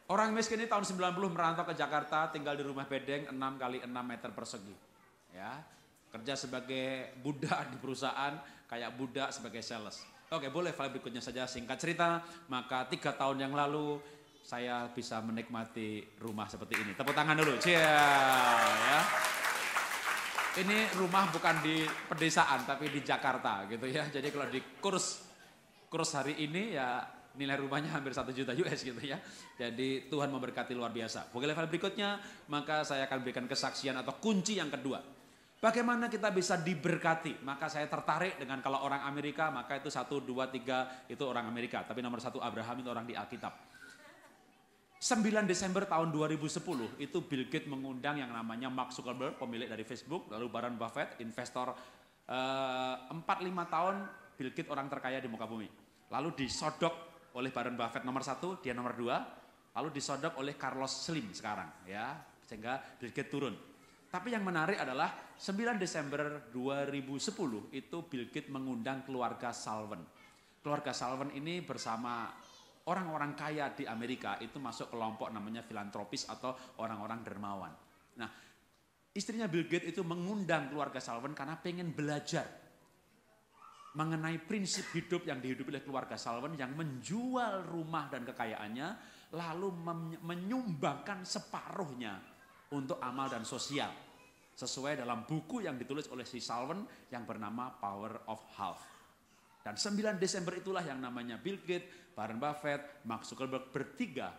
Orang miskin ini tahun 90 merantau ke Jakarta, tinggal di rumah bedeng 6 kali 6 meter persegi. Ya, kerja sebagai budak di perusahaan, kayak budak sebagai sales. Oke, boleh file berikutnya saja. Singkat cerita, maka 3 tahun yang lalu saya bisa menikmati rumah seperti ini. Tepuk tangan dulu. Ya. Ini rumah bukan di pedesaan, tapi di Jakarta gitu ya. Jadi kalau di kurs hari ini ya nilai rumahnya hampir 1 juta US gitu ya. Jadi Tuhan memberkati luar biasa. Oke, level berikutnya, maka saya akan berikan kesaksian atau kunci yang kedua. Bagaimana kita bisa diberkati? Maka saya tertarik dengan kalau orang Amerika, maka itu 1, 2, 3 itu orang Amerika. Tapi nomor 1 Abraham itu orang di Alkitab. 9 Desember tahun 2010 itu Bill Gates mengundang yang namanya Mark Zuckerberg, pemilik dari Facebook, lalu Warren Buffett, investor 4-5 tahun Bill Gates orang terkaya di muka bumi. Lalu disodok oleh Warren Buffett nomor 1, dia nomor 2, lalu disodok oleh Carlos Slim sekarang ya, sehingga Bill Gates turun. Tapi yang menarik adalah 9 Desember 2010 itu Bill Gates mengundang keluarga Salven. Keluarga Salven ini bersama orang-orang kaya di Amerika itu masuk kelompok namanya filantropis atau orang-orang dermawan. Nah, istrinya Bill Gates itu mengundang keluarga Salven karena pengen belajar mengenai prinsip hidup yang dihidupi oleh keluarga Salven yang menjual rumah dan kekayaannya lalu menyumbangkan separuhnya untuk amal dan sosial sesuai dalam buku yang ditulis oleh si Salven yang bernama Power of Half. Dan 9 Desember itulah yang namanya Bill Gates, Warren Buffett, Mark Zuckerberg bertiga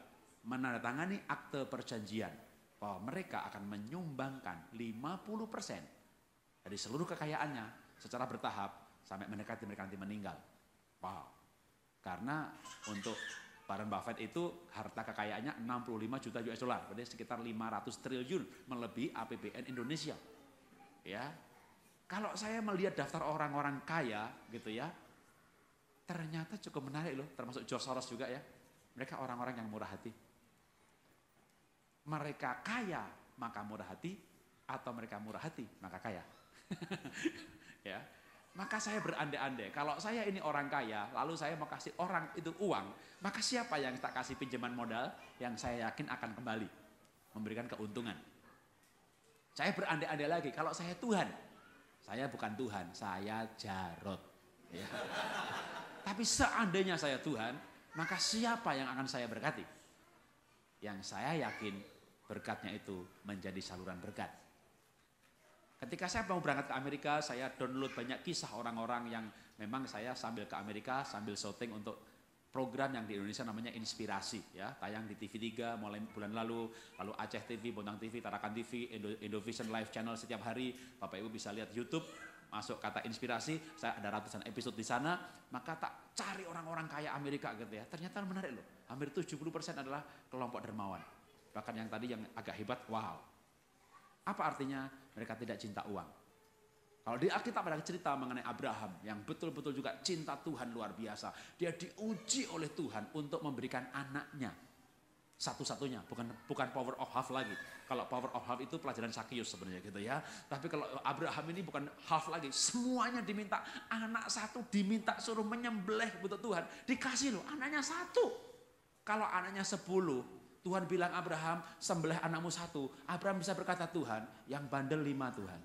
menandatangani akte perjanjian bahwa mereka akan menyumbangkan 50% dari seluruh kekayaannya secara bertahap sampai mereka nanti meninggal. Wow. Karena untuk Warren Buffett itu harta kekayaannya 65 juta US dollar, berarti sekitar 500 triliun melebihi APBN Indonesia. Ya. Kalau saya melihat daftar orang-orang kaya gitu ya, ternyata cukup menarik loh, termasuk George Soros juga ya. Mereka orang-orang yang murah hati. Mereka kaya maka murah hati, atau mereka murah hati maka kaya. Ya. Maka saya berandai-andai, kalau saya ini orang kaya, lalu saya mau kasih orang itu uang, maka siapa yang tak kasih pinjaman modal yang saya yakin akan kembali, memberikan keuntungan. Saya berandai-andai lagi, kalau saya Tuhan, saya bukan Tuhan, saya Jarot. Ya. Tapi seandainya saya Tuhan, maka siapa yang akan saya berkati? Yang saya yakin berkatnya itu menjadi saluran berkat. Ketika saya mau berangkat ke Amerika, saya download banyak kisah orang-orang yang memang saya sambil ke Amerika, sambil syuting untuk program yang di Indonesia namanya Inspirasi. Ya, tayang di TV3 mulai bulan lalu Aceh TV, Bontang TV, Tarakan TV, Indovision Live Channel setiap hari. Bapak Ibu bisa lihat YouTube. Masuk kata inspirasi, saya ada ratusan episode di sana, maka tak cari orang-orang kaya Amerika gitu ya. Ternyata menarik loh, hampir 70% adalah kelompok dermawan. Bahkan yang tadi yang agak hebat, wow. Apa artinya? Mereka tidak cinta uang. Kalau di Alkitab ada cerita mengenai Abraham yang betul-betul juga cinta Tuhan luar biasa. Dia diuji oleh Tuhan untuk memberikan anaknya. Satu-satunya, bukan power of half lagi. Kalau power of half itu pelajaran Sakius sebenarnya gitu ya. Tapi kalau Abraham ini bukan half lagi, semuanya diminta. Anak satu diminta suruh menyembelih untuk Tuhan. Dikasih loh, anaknya 1. Kalau anaknya 10, Tuhan bilang Abraham, sembelih anakmu 1. Abraham bisa berkata, Tuhan, yang bandel 5 Tuhan.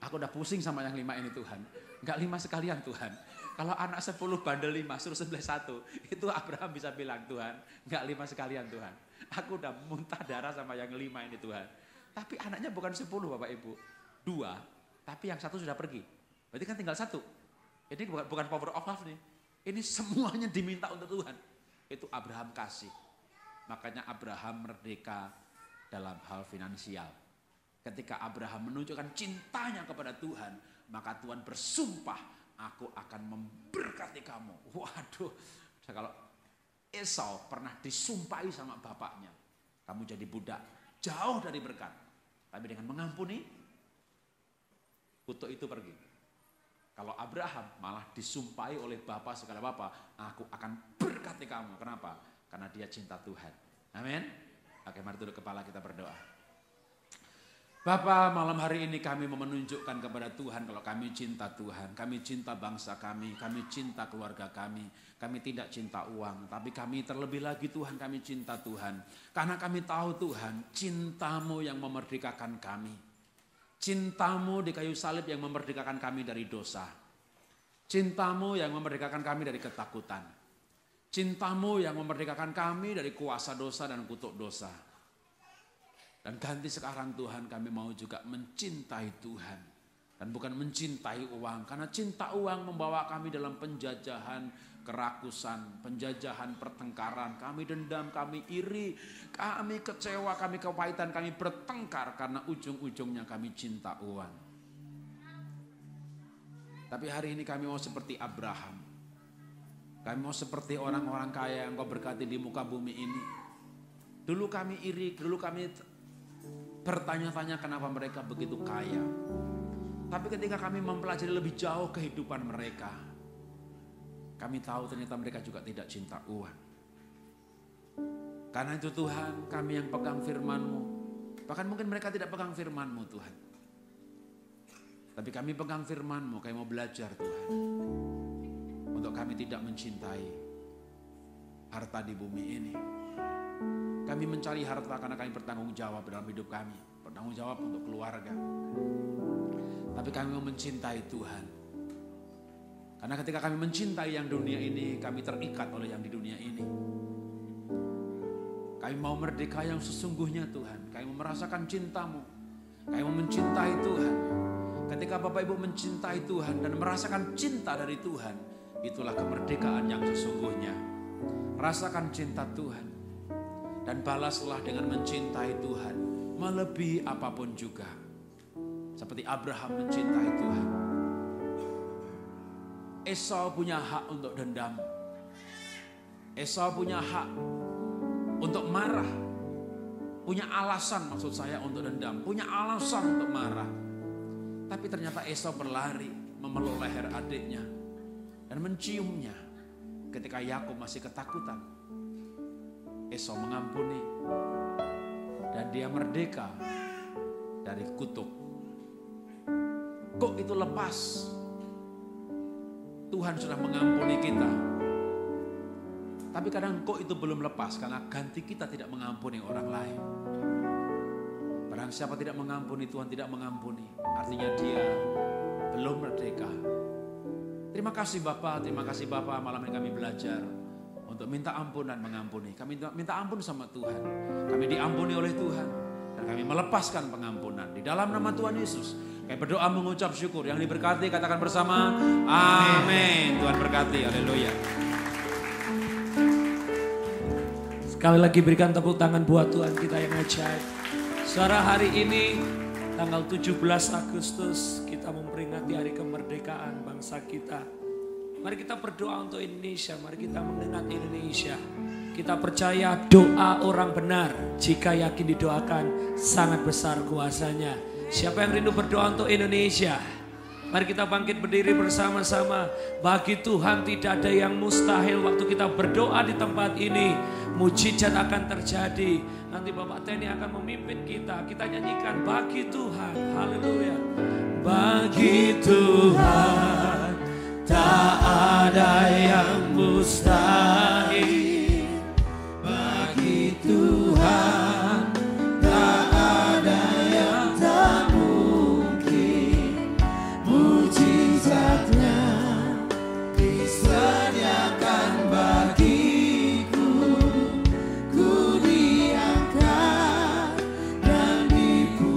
Aku udah pusing sama yang 5 ini Tuhan. Enggak 5 sekalian Tuhan. Kalau anak 10 bandel 5 suruh sembelih 1, itu Abraham bisa bilang Tuhan, enggak 5 sekalian Tuhan. Aku udah muntah darah sama yang 5 ini Tuhan. Tapi anaknya bukan 10 Bapak Ibu. 2, tapi yang 1 sudah pergi. Berarti kan tinggal 1. Ini bukan power of love nih. Ini semuanya diminta untuk Tuhan. Itu Abraham kasih. Makanya Abraham merdeka dalam hal finansial. Ketika Abraham menunjukkan cintanya kepada Tuhan, maka Tuhan bersumpah, aku akan memberkati kamu. Waduh, kalau Esau pernah disumpahi sama bapaknya, kamu jadi budak, jauh dari berkat. Tapi dengan mengampuni, kutuk itu pergi. Kalau Abraham malah disumpahi oleh bapak segala bapak, aku akan berkati kamu. Kenapa? Karena dia cinta Tuhan. Amin. Oke, mari tunduk kepala, kita berdoa. Bapa, malam hari ini kami mau menunjukkan kepada Tuhan kalau kami cinta Tuhan, kami cinta bangsa kami cinta keluarga kami tidak cinta uang, tapi kami terlebih lagi Tuhan, kami cinta Tuhan. Karena kami tahu Tuhan, cinta-Mu yang memerdekakan kami. Cinta-Mu di kayu salib yang memerdekakan kami dari dosa. Cinta-Mu yang memerdekakan kami dari ketakutan. Cinta-Mu yang memerdekakan kami dari kuasa dosa dan kutuk dosa. Dan ganti sekarang Tuhan, kami mau juga mencintai Tuhan. Dan bukan mencintai uang. Karena cinta uang membawa kami dalam penjajahan, kerakusan, penjajahan, pertengkaran. Kami dendam, kami iri, kami kecewa, kami kepahitan, kami bertengkar. Karena ujung-ujungnya kami cinta uang. Tapi hari ini kami mau seperti Abraham. Kami mau seperti orang-orang kaya yang Kau berkati di muka bumi ini. Dulu kami iri, dulu kami bertanya-tanya kenapa mereka begitu kaya. Tapi ketika kami mempelajari lebih jauh kehidupan mereka, kami tahu ternyata mereka juga tidak cinta uang. Karena itu Tuhan, kami yang pegang firman-Mu. Bahkan mungkin mereka tidak pegang firman-Mu Tuhan. Tapi kami pegang firman-Mu, kami mau belajar Tuhan. Untuk kami tidak mencintai harta di bumi ini. Kami mencari harta karena kami bertanggung jawab dalam hidup kami. Bertanggung jawab untuk keluarga. Tapi kami mau mencintai Tuhan. Karena ketika kami mencintai yang dunia ini, kami terikat oleh yang di dunia ini. Kami mau merdeka yang sesungguhnya Tuhan. Kami mau merasakan cinta-Mu. Kami mau mencintai Tuhan. Ketika Bapak Ibu mencintai Tuhan dan merasakan cinta dari Tuhan, itulah kemerdekaan yang sesungguhnya. Rasakan cinta Tuhan. Dan balaslah dengan mencintai Tuhan. Melebihi apapun juga. Seperti Abraham mencintai Tuhan. Esau punya hak untuk dendam. Esau punya hak untuk marah. Punya alasan maksud saya untuk dendam. Punya alasan untuk marah. Tapi ternyata Esau berlari memeluk leher adiknya. Dan menciumnya ketika Yakub masih ketakutan. Esau mengampuni. Dan dia merdeka dari kutuk. Kok itu lepas? Tuhan sudah mengampuni kita. Tapi kadang kok itu belum lepas karena ganti kita tidak mengampuni orang lain. Barang siapa tidak mengampuni, Tuhan tidak mengampuni. Artinya dia belum merdeka. Terima kasih Bapak, malam ini kami belajar untuk minta ampun dan mengampuni. Kami minta ampun sama Tuhan. Kami diampuni oleh Tuhan. Dan kami melepaskan pengampunan. Di dalam nama Tuhan Yesus. Kami berdoa mengucap syukur. Yang diberkati katakan bersama. Amin. Tuhan berkati. Haleluya. Sekali lagi berikan tepuk tangan buat Tuhan kita yang ajaib. Saudara, hari ini tanggal 17 Agustus kita memperingati hari kemerdekaan bangsa kita. Mari kita berdoa untuk Indonesia, mari kita mengingat Indonesia. Kita percaya doa orang benar jika yakin didoakan sangat besar kuasanya. Siapa yang rindu berdoa untuk Indonesia? Mari kita bangkit berdiri bersama-sama. Bagi Tuhan tidak ada yang mustahil. Waktu kita berdoa di tempat ini, mujizat akan terjadi. Nanti Bapak Teni akan memimpin kita. Kita nyanyikan bagi Tuhan. Haleluya. Bagi Tuhan tak ada yang mustahil. Bagi Tuhan tak ada yang tak mungkin. Mujizatnya disediakan bagiku. Ku diangkat dan dipuji.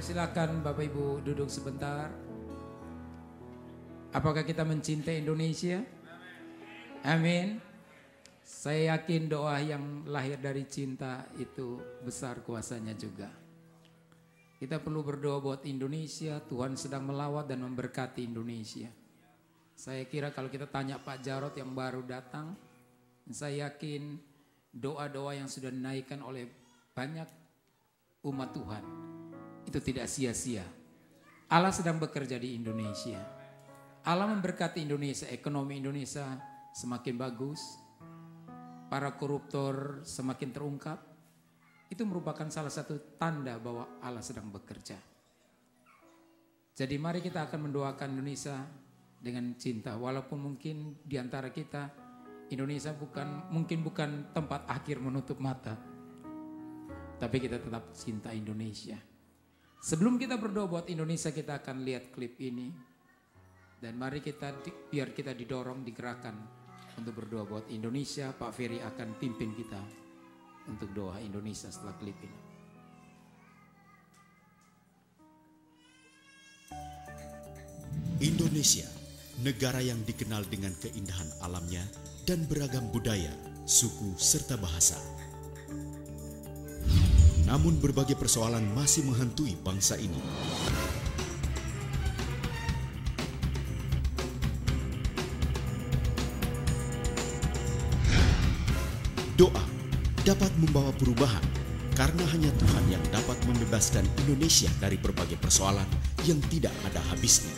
Persilakan Bapak Ibu duduk sebentar. Apakah kita mencintai Indonesia? Amin. Saya yakin doa yang lahir dari cinta itu besar kuasanya juga. Kita perlu berdoa buat Indonesia. Tuhan sedang melawat dan memberkati Indonesia. Saya kira kalau kita tanya Pak Jarod yang baru datang, saya yakin doa-doa yang sudah dinaikkan oleh banyak umat Tuhan itu tidak sia-sia. Allah sedang bekerja di Indonesia. Allah memberkati Indonesia, ekonomi Indonesia semakin bagus. Para koruptor semakin terungkap. Itu merupakan salah satu tanda bahwa Allah sedang bekerja. Jadi mari kita akan mendoakan Indonesia dengan cinta. Walaupun mungkin di antara kita Indonesia mungkin bukan tempat akhir menutup mata. Tapi kita tetap cinta Indonesia. Sebelum kita berdoa buat Indonesia, kita akan lihat klip ini. Dan mari biar kita didorong, digerakkan untuk berdoa buat Indonesia. Pak Ferry akan pimpin kita untuk doa Indonesia setelah klip ini. Indonesia, negara yang dikenal dengan keindahan alamnya dan beragam budaya, suku, serta bahasa. Namun berbagai persoalan masih menghantui bangsa ini. Doa dapat membawa perubahan karena hanya Tuhan yang dapat membebaskan Indonesia dari berbagai persoalan yang tidak ada habisnya.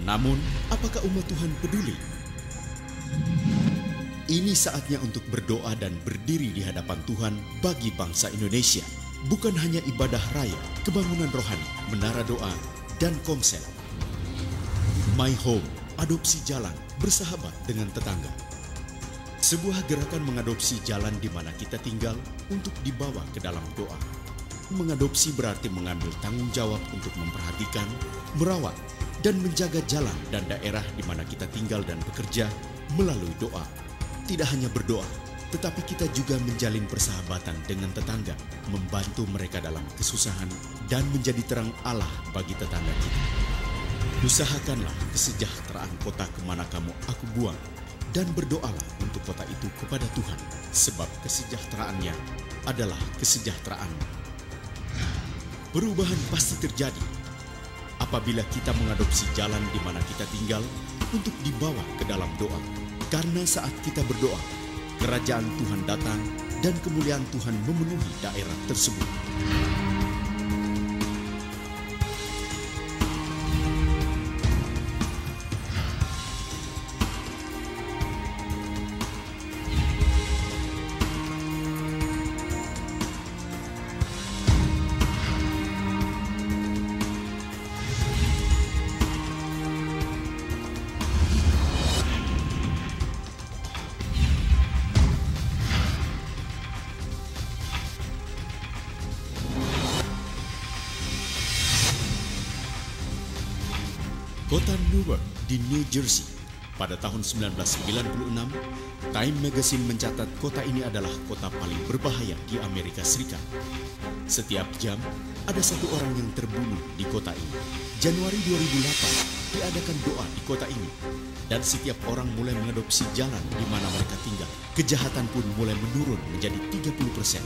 Namun, apakah umat Tuhan peduli? Ini saatnya untuk berdoa dan berdiri di hadapan Tuhan bagi bangsa Indonesia. Bukan hanya ibadah raya, kebangunan rohani, menara doa, dan komsel. My Home, adopsi jalan, bersahabat dengan tetangga. Sebuah gerakan mengadopsi jalan di mana kita tinggal untuk dibawa ke dalam doa. Mengadopsi berarti mengambil tanggung jawab untuk memperhatikan, merawat, dan menjaga jalan dan daerah di mana kita tinggal dan bekerja melalui doa. Tidak hanya berdoa, tetapi kita juga menjalin persahabatan dengan tetangga, membantu mereka dalam kesusahan, dan menjadi terang Allah bagi tetangga kita. Usahakanlah kesejahteraan kota kemana kamu aku buang, dan berdoalah untuk kota itu kepada Tuhan, sebab kesejahteraannya adalah kesejahteraanmu. Perubahan pasti terjadi apabila kita mengadopsi jalan di mana kita tinggal untuk dibawa ke dalam doa. Karena saat kita berdoa, kerajaan Tuhan datang dan kemuliaan Tuhan memenuhi daerah tersebut. Kota Newark di New Jersey. Pada tahun 1996, Time Magazine mencatat kota ini adalah kota paling berbahaya di Amerika Serikat. Setiap jam, ada satu orang yang terbunuh di kota ini. Januari 2008, diadakan doa di kota ini. Dan setiap orang mulai mengadopsi jalan di mana mereka tinggal. Kejahatan pun mulai menurun menjadi 30%.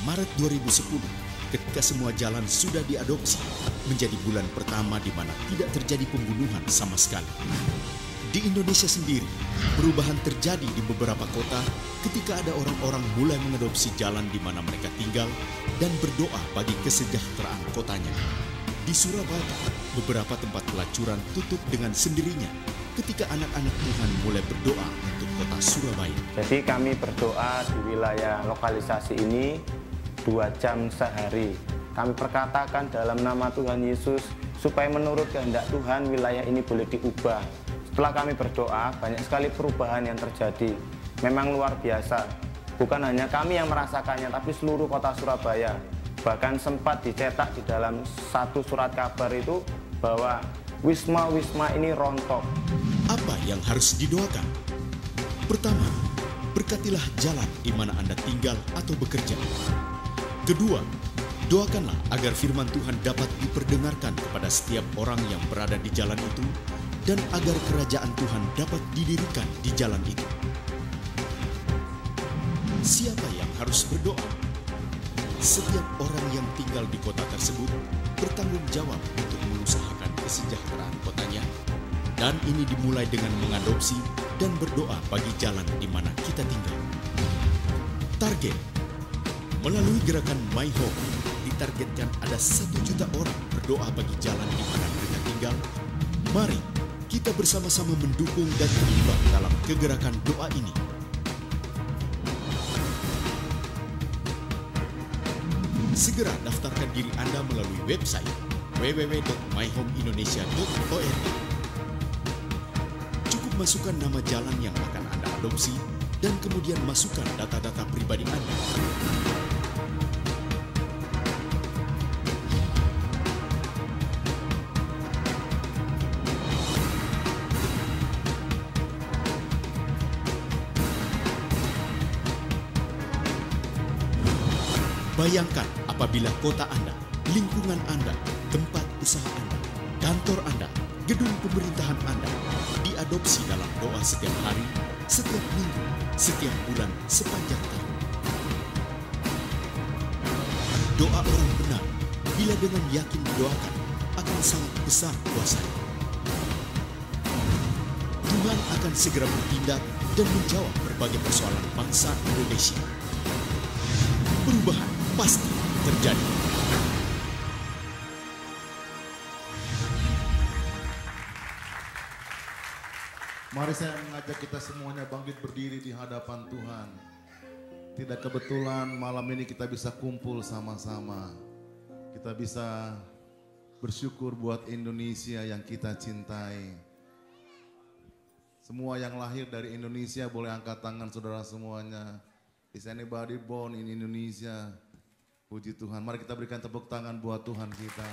Maret 2010, ketika semua jalan sudah diadopsi, menjadi bulan pertama di mana tidak terjadi pembunuhan sama sekali. Di Indonesia sendiri, perubahan terjadi di beberapa kota ketika ada orang-orang mulai mengadopsi jalan di mana mereka tinggal dan berdoa bagi kesejahteraan kotanya. Di Surabaya, beberapa tempat pelacuran tutup dengan sendirinya ketika anak-anak Tuhan mulai berdoa untuk kota Surabaya. Jadi kami berdoa di wilayah lokalisasi ini 2 jam sehari. Kami perkatakan dalam nama Tuhan Yesus supaya menurut kehendak Tuhan wilayah ini boleh diubah. Setelah kami berdoa, banyak sekali perubahan yang terjadi. Memang luar biasa. Bukan hanya kami yang merasakannya, tapi seluruh kota Surabaya. Bahkan sempat dicetak di dalam satu surat kabar itu bahwa wisma-wisma ini rontok. Apa yang harus didoakan? Pertama, berkatilah jalan di mana Anda tinggal atau bekerja. Kedua, doakanlah agar firman Tuhan dapat diperdengarkan kepada setiap orang yang berada di jalan itu dan agar kerajaan Tuhan dapat didirikan di jalan itu. Siapa yang harus berdoa? Setiap orang yang tinggal di kota tersebut bertanggung jawab untuk mengusahakan kesejahteraan kotanya, dan ini dimulai dengan mengadopsi dan berdoa bagi jalan di mana kita tinggal. Target melalui gerakan My Home ditargetkan ada 1 juta orang berdoa bagi jalan di mana mereka tinggal. Mari kita bersama-sama mendukung dan terlibat dalam kegerakan doa ini. Segera daftarkan diri Anda melalui website www.myhomeindonesia.org. Cukup masukkan nama jalan yang akan Anda adopsi dan kemudian masukkan data-data pribadi Anda. Bayangkan apabila kota Anda, lingkungan Anda, tempat usaha Anda, kantor Anda, gedung pemerintahan Anda diadopsi dalam doa setiap hari, setiap minggu, setiap bulan, sepanjang tahun. Doa orang benar, bila dengan yakin didoakan, akan sangat besar kuasanya. Tuhan akan segera bertindak dan menjawab berbagai persoalan bangsa Indonesia. Perubahan pasti terjadi. Mari saya mengajak kita semuanya bangkit berdiri di hadapan Tuhan. Tidak kebetulan malam ini kita bisa kumpul sama-sama. Kita bisa bersyukur buat Indonesia yang kita cintai. Semua yang lahir dari Indonesia boleh angkat tangan saudara semuanya. Is anybody born in Indonesia? Puji Tuhan, mari kita berikan tepuk tangan buat Tuhan kita.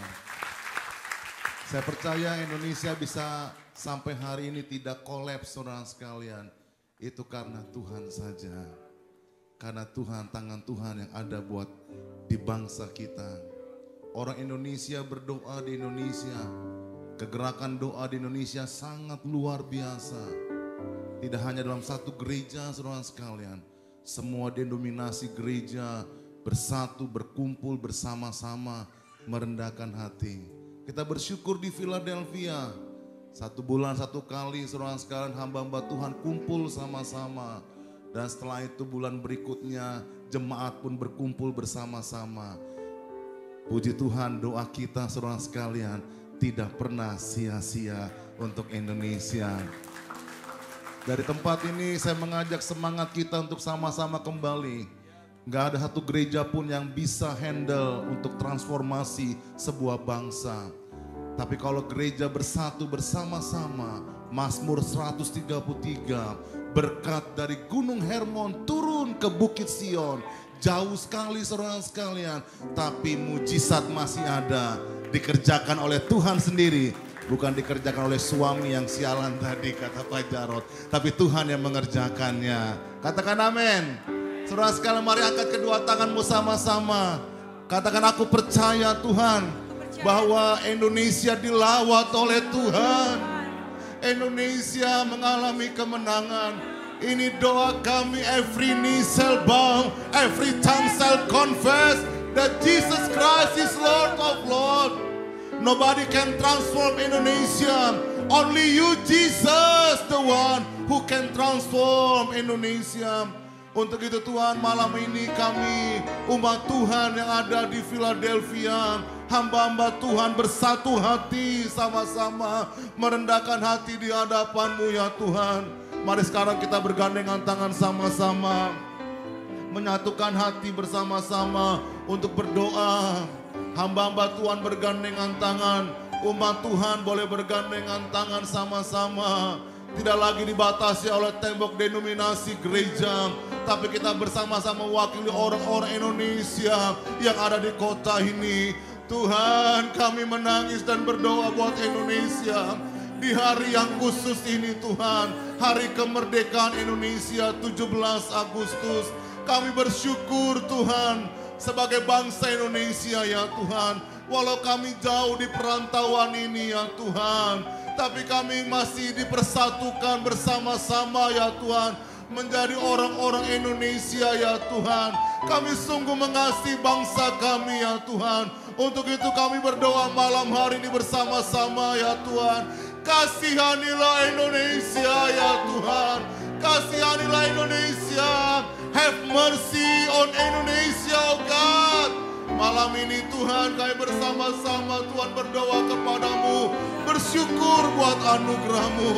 Saya percaya Indonesia bisa sampai hari ini tidak kolaps saudara sekalian. Itu karena Tuhan saja. Karena Tuhan, tangan Tuhan yang ada buat di bangsa kita. Orang Indonesia berdoa di Indonesia. Kegerakan doa di Indonesia sangat luar biasa. Tidak hanya dalam satu gereja saudara sekalian. Semua denominasi gereja bersatu, berkumpul bersama-sama, merendahkan hati. Kita bersyukur di Philadelphia. 1 bulan 1 kali saudara sekalian hamba-hamba Tuhan kumpul sama-sama. Dan setelah itu bulan berikutnya jemaat pun berkumpul bersama-sama. Puji Tuhan, doa kita saudara sekalian tidak pernah sia-sia untuk Indonesia. Dari tempat ini saya mengajak semangat kita untuk sama-sama kembali. Gak ada satu gereja pun yang bisa handle untuk transformasi sebuah bangsa. Tapi kalau gereja bersatu bersama-sama, Mazmur 133, berkat dari Gunung Hermon turun ke Bukit Sion. Jauh sekali saudara sekalian, tapi mujizat masih ada. Dikerjakan oleh Tuhan sendiri, bukan dikerjakan oleh suami yang sialan tadi kata Pak Jarod. Tapi Tuhan yang mengerjakannya. Katakan amin. Saudara sekalian, mari angkat kedua tanganmu sama-sama. Katakan, aku percaya Tuhan bahwa Indonesia dilawat oleh Tuhan. Indonesia mengalami kemenangan. Ini doa kami, every knee shall bow, every tongue shall confess that Jesus Christ is Lord of Lords. Nobody can transform Indonesia. Only you, Jesus, the one who can transform Indonesia. Untuk itu Tuhan, malam ini kami umat Tuhan yang ada di Philadelphia, hamba-hamba Tuhan bersatu hati sama-sama merendahkan hati di hadapan-Mu ya Tuhan. Mari sekarang kita bergandengan tangan sama-sama, menyatukan hati bersama-sama untuk berdoa. Hamba-hamba Tuhan bergandengan tangan, umat Tuhan boleh bergandengan tangan sama-sama. Tidak lagi dibatasi oleh tembok denominasi gereja, tapi kita bersama-sama mewakili orang-orang Indonesia yang ada di kota ini. Tuhan, kami menangis dan berdoa buat Indonesia di hari yang khusus ini Tuhan. Hari kemerdekaan Indonesia 17 Agustus. Kami bersyukur Tuhan, sebagai bangsa Indonesia ya Tuhan. Walau kami jauh di perantauan ini ya Tuhan, tapi kami masih dipersatukan bersama-sama ya Tuhan, menjadi orang-orang Indonesia ya Tuhan. Kami sungguh mengasihi bangsa kami ya Tuhan. Untuk itu kami berdoa malam hari ini bersama-sama ya Tuhan. Kasihanilah Indonesia ya Tuhan. Kasihanilah Indonesia. Have mercy on Indonesia, oh God. Malam ini Tuhan kami bersama-sama Tuhan berdoa kepadamu, bersyukur buat anugerah-Mu.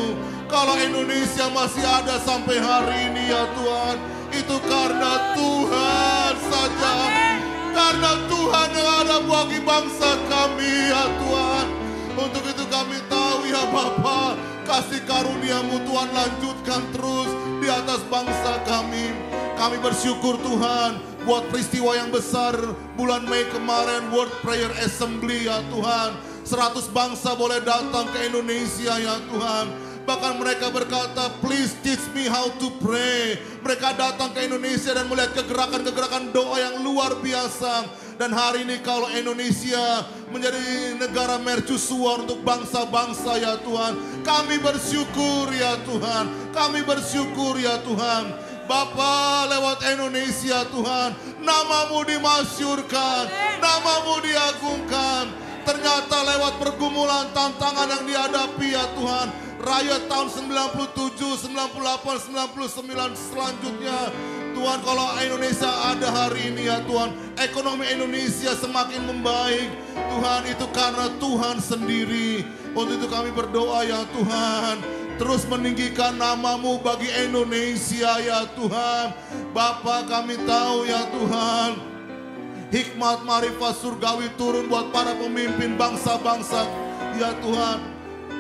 Kalau Indonesia masih ada sampai hari ini ya Tuhan, itu karena Tuhan saja. Karena Tuhan yang ada bagi bangsa kami ya Tuhan. Untuk itu kami tahu ya Bapa, kasih karunia-Mu Tuhan lanjutkan terus di atas bangsa kami. Kami bersyukur Tuhan buat peristiwa yang besar bulan Mei kemarin, World Prayer Assembly ya Tuhan. 100 bangsa boleh datang ke Indonesia ya Tuhan. Bahkan mereka berkata, please teach me how to pray. Mereka datang ke Indonesia dan melihat kegerakan-kegerakan doa yang luar biasa. Dan hari ini kalau Indonesia menjadi negara mercusuar untuk bangsa-bangsa ya Tuhan, kami bersyukur ya Tuhan. Kami bersyukur ya Tuhan. Bapa, lewat Indonesia Tuhan, nama-Mu dimasyurkan, nama-Mu diagungkan. Ternyata lewat pergumulan, tantangan yang dihadapi ya Tuhan, rakyat tahun 97, 98, 99 selanjutnya, Tuhan, kalau Indonesia ada hari ini ya Tuhan, ekonomi Indonesia semakin membaik. Tuhan, itu karena Tuhan sendiri. Untuk itu kami berdoa ya Tuhan, terus meninggikan nama-Mu bagi Indonesia ya Tuhan. Bapa, kami tahu ya Tuhan, hikmat marifat surgawi turun buat para pemimpin bangsa-bangsa ya Tuhan.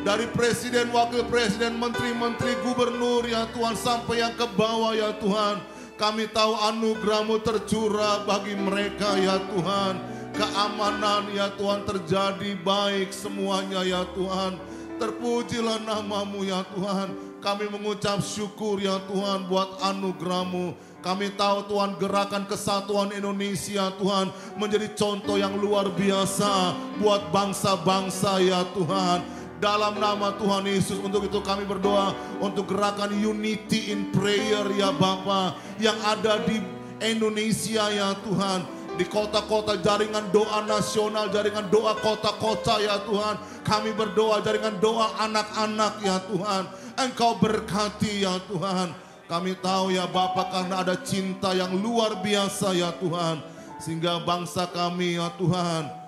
Dari presiden, wakil presiden, menteri-menteri, gubernur ya Tuhan, sampai yang ke bawah ya Tuhan. Kami tahu anugerah-Mu tercurah bagi mereka ya Tuhan. Keamanan ya Tuhan terjadi baik semuanya ya Tuhan. Terpujilah nama-Mu ya Tuhan. Kami mengucap syukur ya Tuhan buat anugerah-Mu. Kami tahu Tuhan, gerakan kesatuan Indonesia Tuhan menjadi contoh yang luar biasa buat bangsa-bangsa ya Tuhan. Dalam nama Tuhan Yesus, untuk itu kami berdoa untuk gerakan Unity in Prayer ya Bapa, yang ada di Indonesia ya Tuhan. Di kota-kota, jaringan doa nasional, jaringan doa kota-kota ya Tuhan. Kami berdoa jaringan doa anak-anak ya Tuhan. Engkau berkati ya Tuhan. Kami tahu ya Bapa, karena ada cinta yang luar biasa ya Tuhan, sehingga bangsa kami ya Tuhan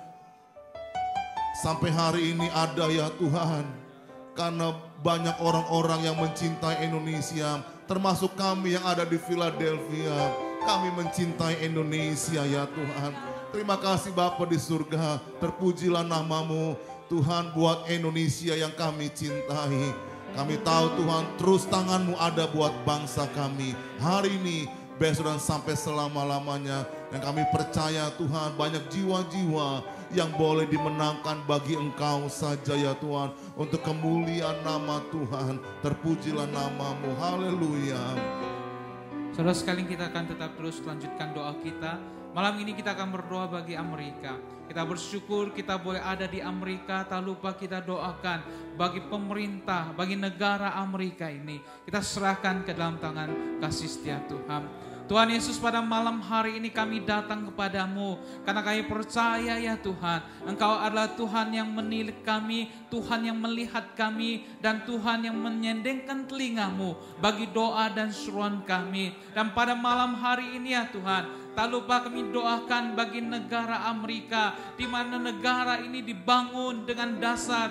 sampai hari ini ada ya Tuhan. Karena banyak orang-orang yang mencintai Indonesia, termasuk kami yang ada di Philadelphia. Kami mencintai Indonesia ya Tuhan. Terima kasih Bapa di surga. Terpujilah nama-Mu Tuhan buat Indonesia yang kami cintai. Kami tahu Tuhan, terus tangan-Mu ada buat bangsa kami hari ini, besok dan sampai selama-lamanya. Dan kami percaya Tuhan, banyak jiwa-jiwa yang boleh dimenangkan bagi Engkau saja ya Tuhan. Untuk kemuliaan nama Tuhan, terpujilah nama-Mu. Haleluya. Saudara sekalian, kita akan tetap terus lanjutkan doa kita. Malam ini kita akan berdoa bagi Amerika. Kita bersyukur kita boleh ada di Amerika. Tak lupa kita doakan bagi pemerintah, bagi negara Amerika ini. Kita serahkan ke dalam tangan kasih setia Tuhan. Tuhan Yesus, pada malam hari ini kami datang kepadamu karena kami percaya ya Tuhan, Engkau adalah Tuhan yang menilik kami, Tuhan yang melihat kami, dan Tuhan yang menyendengkan telingamu bagi doa dan seruan kami. Dan pada malam hari ini ya Tuhan, tak lupa kami doakan bagi negara Amerika, di mana negara ini dibangun dengan dasar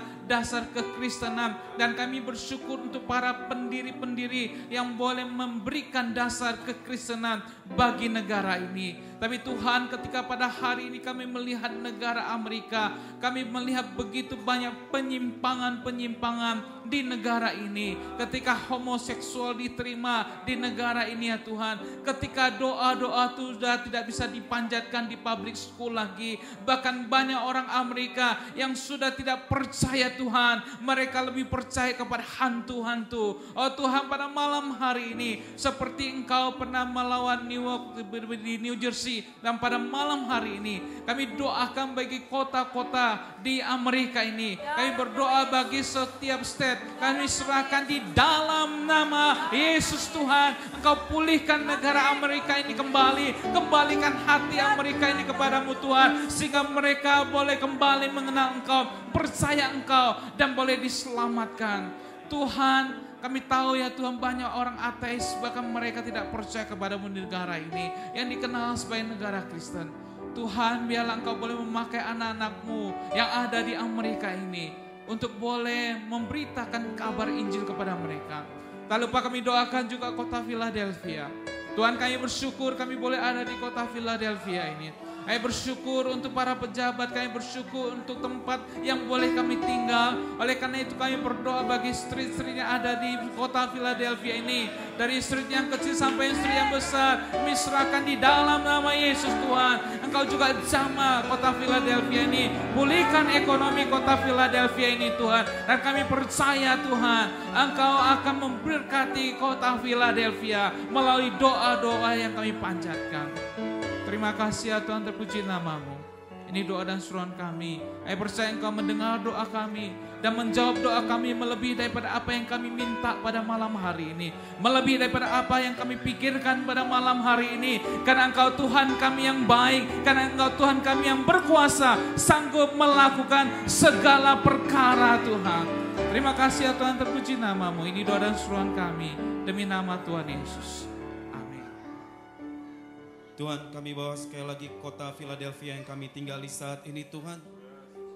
kekristenan. Dan kami bersyukur untuk para pendiri-pendiri yang boleh memberikan dasar kekristenan bagi negara ini. Tapi Tuhan, ketika pada hari ini kami melihat negara Amerika, kami melihat begitu banyak penyimpangan-penyimpangan di negara ini. Ketika homoseksual diterima di negara ini ya Tuhan, ketika doa-doa itu sudah tidak bisa dipanjatkan di public school lagi, bahkan banyak orang Amerika yang sudah tidak percaya Tuhan, mereka lebih percaya kepada hantu-hantu. Oh Tuhan, pada malam hari ini seperti Engkau pernah melawan New York di New Jersey, dan pada malam hari ini kami doakan bagi kota-kota di Amerika ini. Kami berdoa bagi setiap state. Kami serahkan di dalam nama Yesus Tuhan. Engkau pulihkan negara Amerika ini kembali. Kembalikan hati Amerika ini kepadamu Tuhan. Sehingga mereka boleh kembali mengenal Engkau, percaya Engkau, dan boleh diselamatkan. Tuhan, kami tahu ya Tuhan, banyak orang ateis, bahkan mereka tidak percaya kepadamu di negara ini yang dikenal sebagai negara Kristen. Tuhan, biarlah Engkau boleh memakai anak-anak-Mu yang ada di Amerika ini untuk boleh memberitakan kabar Injil kepada mereka. Tak lupa kami doakan juga kota Philadelphia. Tuhan, kami bersyukur kami boleh ada di kota Philadelphia ini. Kami bersyukur untuk para pejabat, kami bersyukur untuk tempat yang boleh kami tinggal. Oleh karena itu kami berdoa bagi street-street yang ada di kota Philadelphia ini. Dari street yang kecil sampai street yang besar, kami serahkan di dalam nama Yesus Tuhan. Engkau juga jamah kota Philadelphia ini. Pulihkan ekonomi kota Philadelphia ini Tuhan. Dan kami percaya Tuhan, Engkau akan memberkati kota Philadelphia melalui doa-doa yang kami panjatkan. Terima kasih ya Tuhan, terpuji nama-Mu. Ini doa dan seruan kami. Saya percaya Engkau mendengar doa kami dan menjawab doa kami melebihi daripada apa yang kami minta pada malam hari ini. Melebihi daripada apa yang kami pikirkan pada malam hari ini. Karena Engkau Tuhan kami yang baik. Karena Engkau Tuhan kami yang berkuasa. Sanggup melakukan segala perkara Tuhan. Terima kasih ya Tuhan, terpuji nama-Mu. Ini doa dan seruan kami. Demi nama Tuhan Yesus. Tuhan, kami bawa sekali lagi kota Philadelphia yang kami tinggali saat ini Tuhan.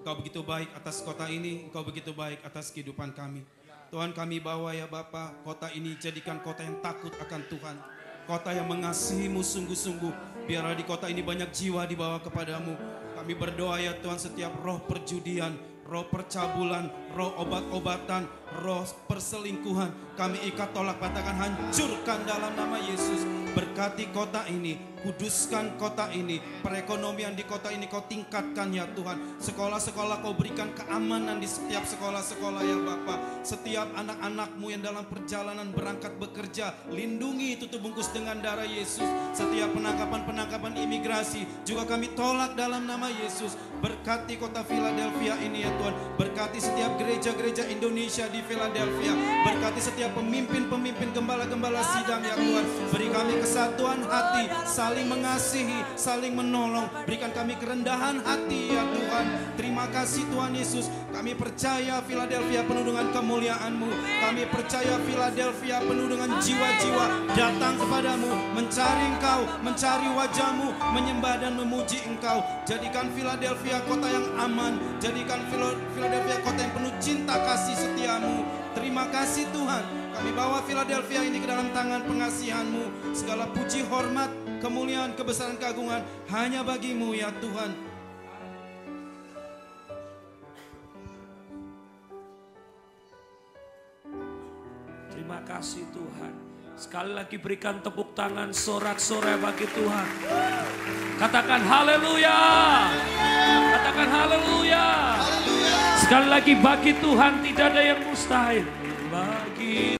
Engkau begitu baik atas kota ini, Engkau begitu baik atas kehidupan kami. Tuhan, kami bawa ya Bapa, kota ini jadikan kota yang takut akan Tuhan. Kota yang mengasihi-Mu sungguh-sungguh. Biarlah di kota ini banyak jiwa dibawa kepadamu. Kami berdoa ya Tuhan, setiap roh perjudian, roh percabulan, roh obat-obatan, roh perselingkuhan, kami ikat, tolak, katakan hancurkan dalam nama Yesus. Berkati kota ini, kuduskan kota ini, perekonomian di kota ini Kau tingkatkan ya Tuhan. Sekolah-sekolah Kau berikan keamanan di setiap sekolah-sekolah ya Bapa. Setiap anak-anak-Mu yang dalam perjalanan berangkat bekerja, lindungi, tutup bungkus dengan darah Yesus. Setiap penangkapan-penangkapan imigrasi juga kami tolak dalam nama Yesus. Berkati kota Philadelphia ini ya Tuhan. Berkati setiap gereja-gereja Indonesia di Philadelphia. Berkati setiap pemimpin-pemimpin, gembala-gembala sidang ya Tuhan. Beri kami kesatuan hati, saling mengasihi, saling menolong. Berikan kami kerendahan hati ya Tuhan. Terima kasih Tuhan Yesus. Kami percaya Philadelphia penuh dengan kemuliaan-Mu. Kami percaya Philadelphia penuh dengan jiwa-jiwa datang kepadamu, mencari Engkau, mencari wajah-Mu, menyembah dan memuji Engkau. Jadikan Philadelphia kota yang aman. Jadikan Philadelphia kota yang penuh cinta kasih setia-Mu. Terima kasih Tuhan. Kami bawa Philadelphia ini ke dalam tangan pengasihan-Mu. Segala puji, hormat, kemuliaan, kebesaran, keagungan hanya bagi-Mu ya Tuhan. Terima kasih Tuhan. Sekali lagi berikan tepuk tangan sorak-sorai bagi Tuhan. Katakan haleluya. Katakan haleluya. Sekali lagi bagi Tuhan tidak ada yang mustahil. Bagi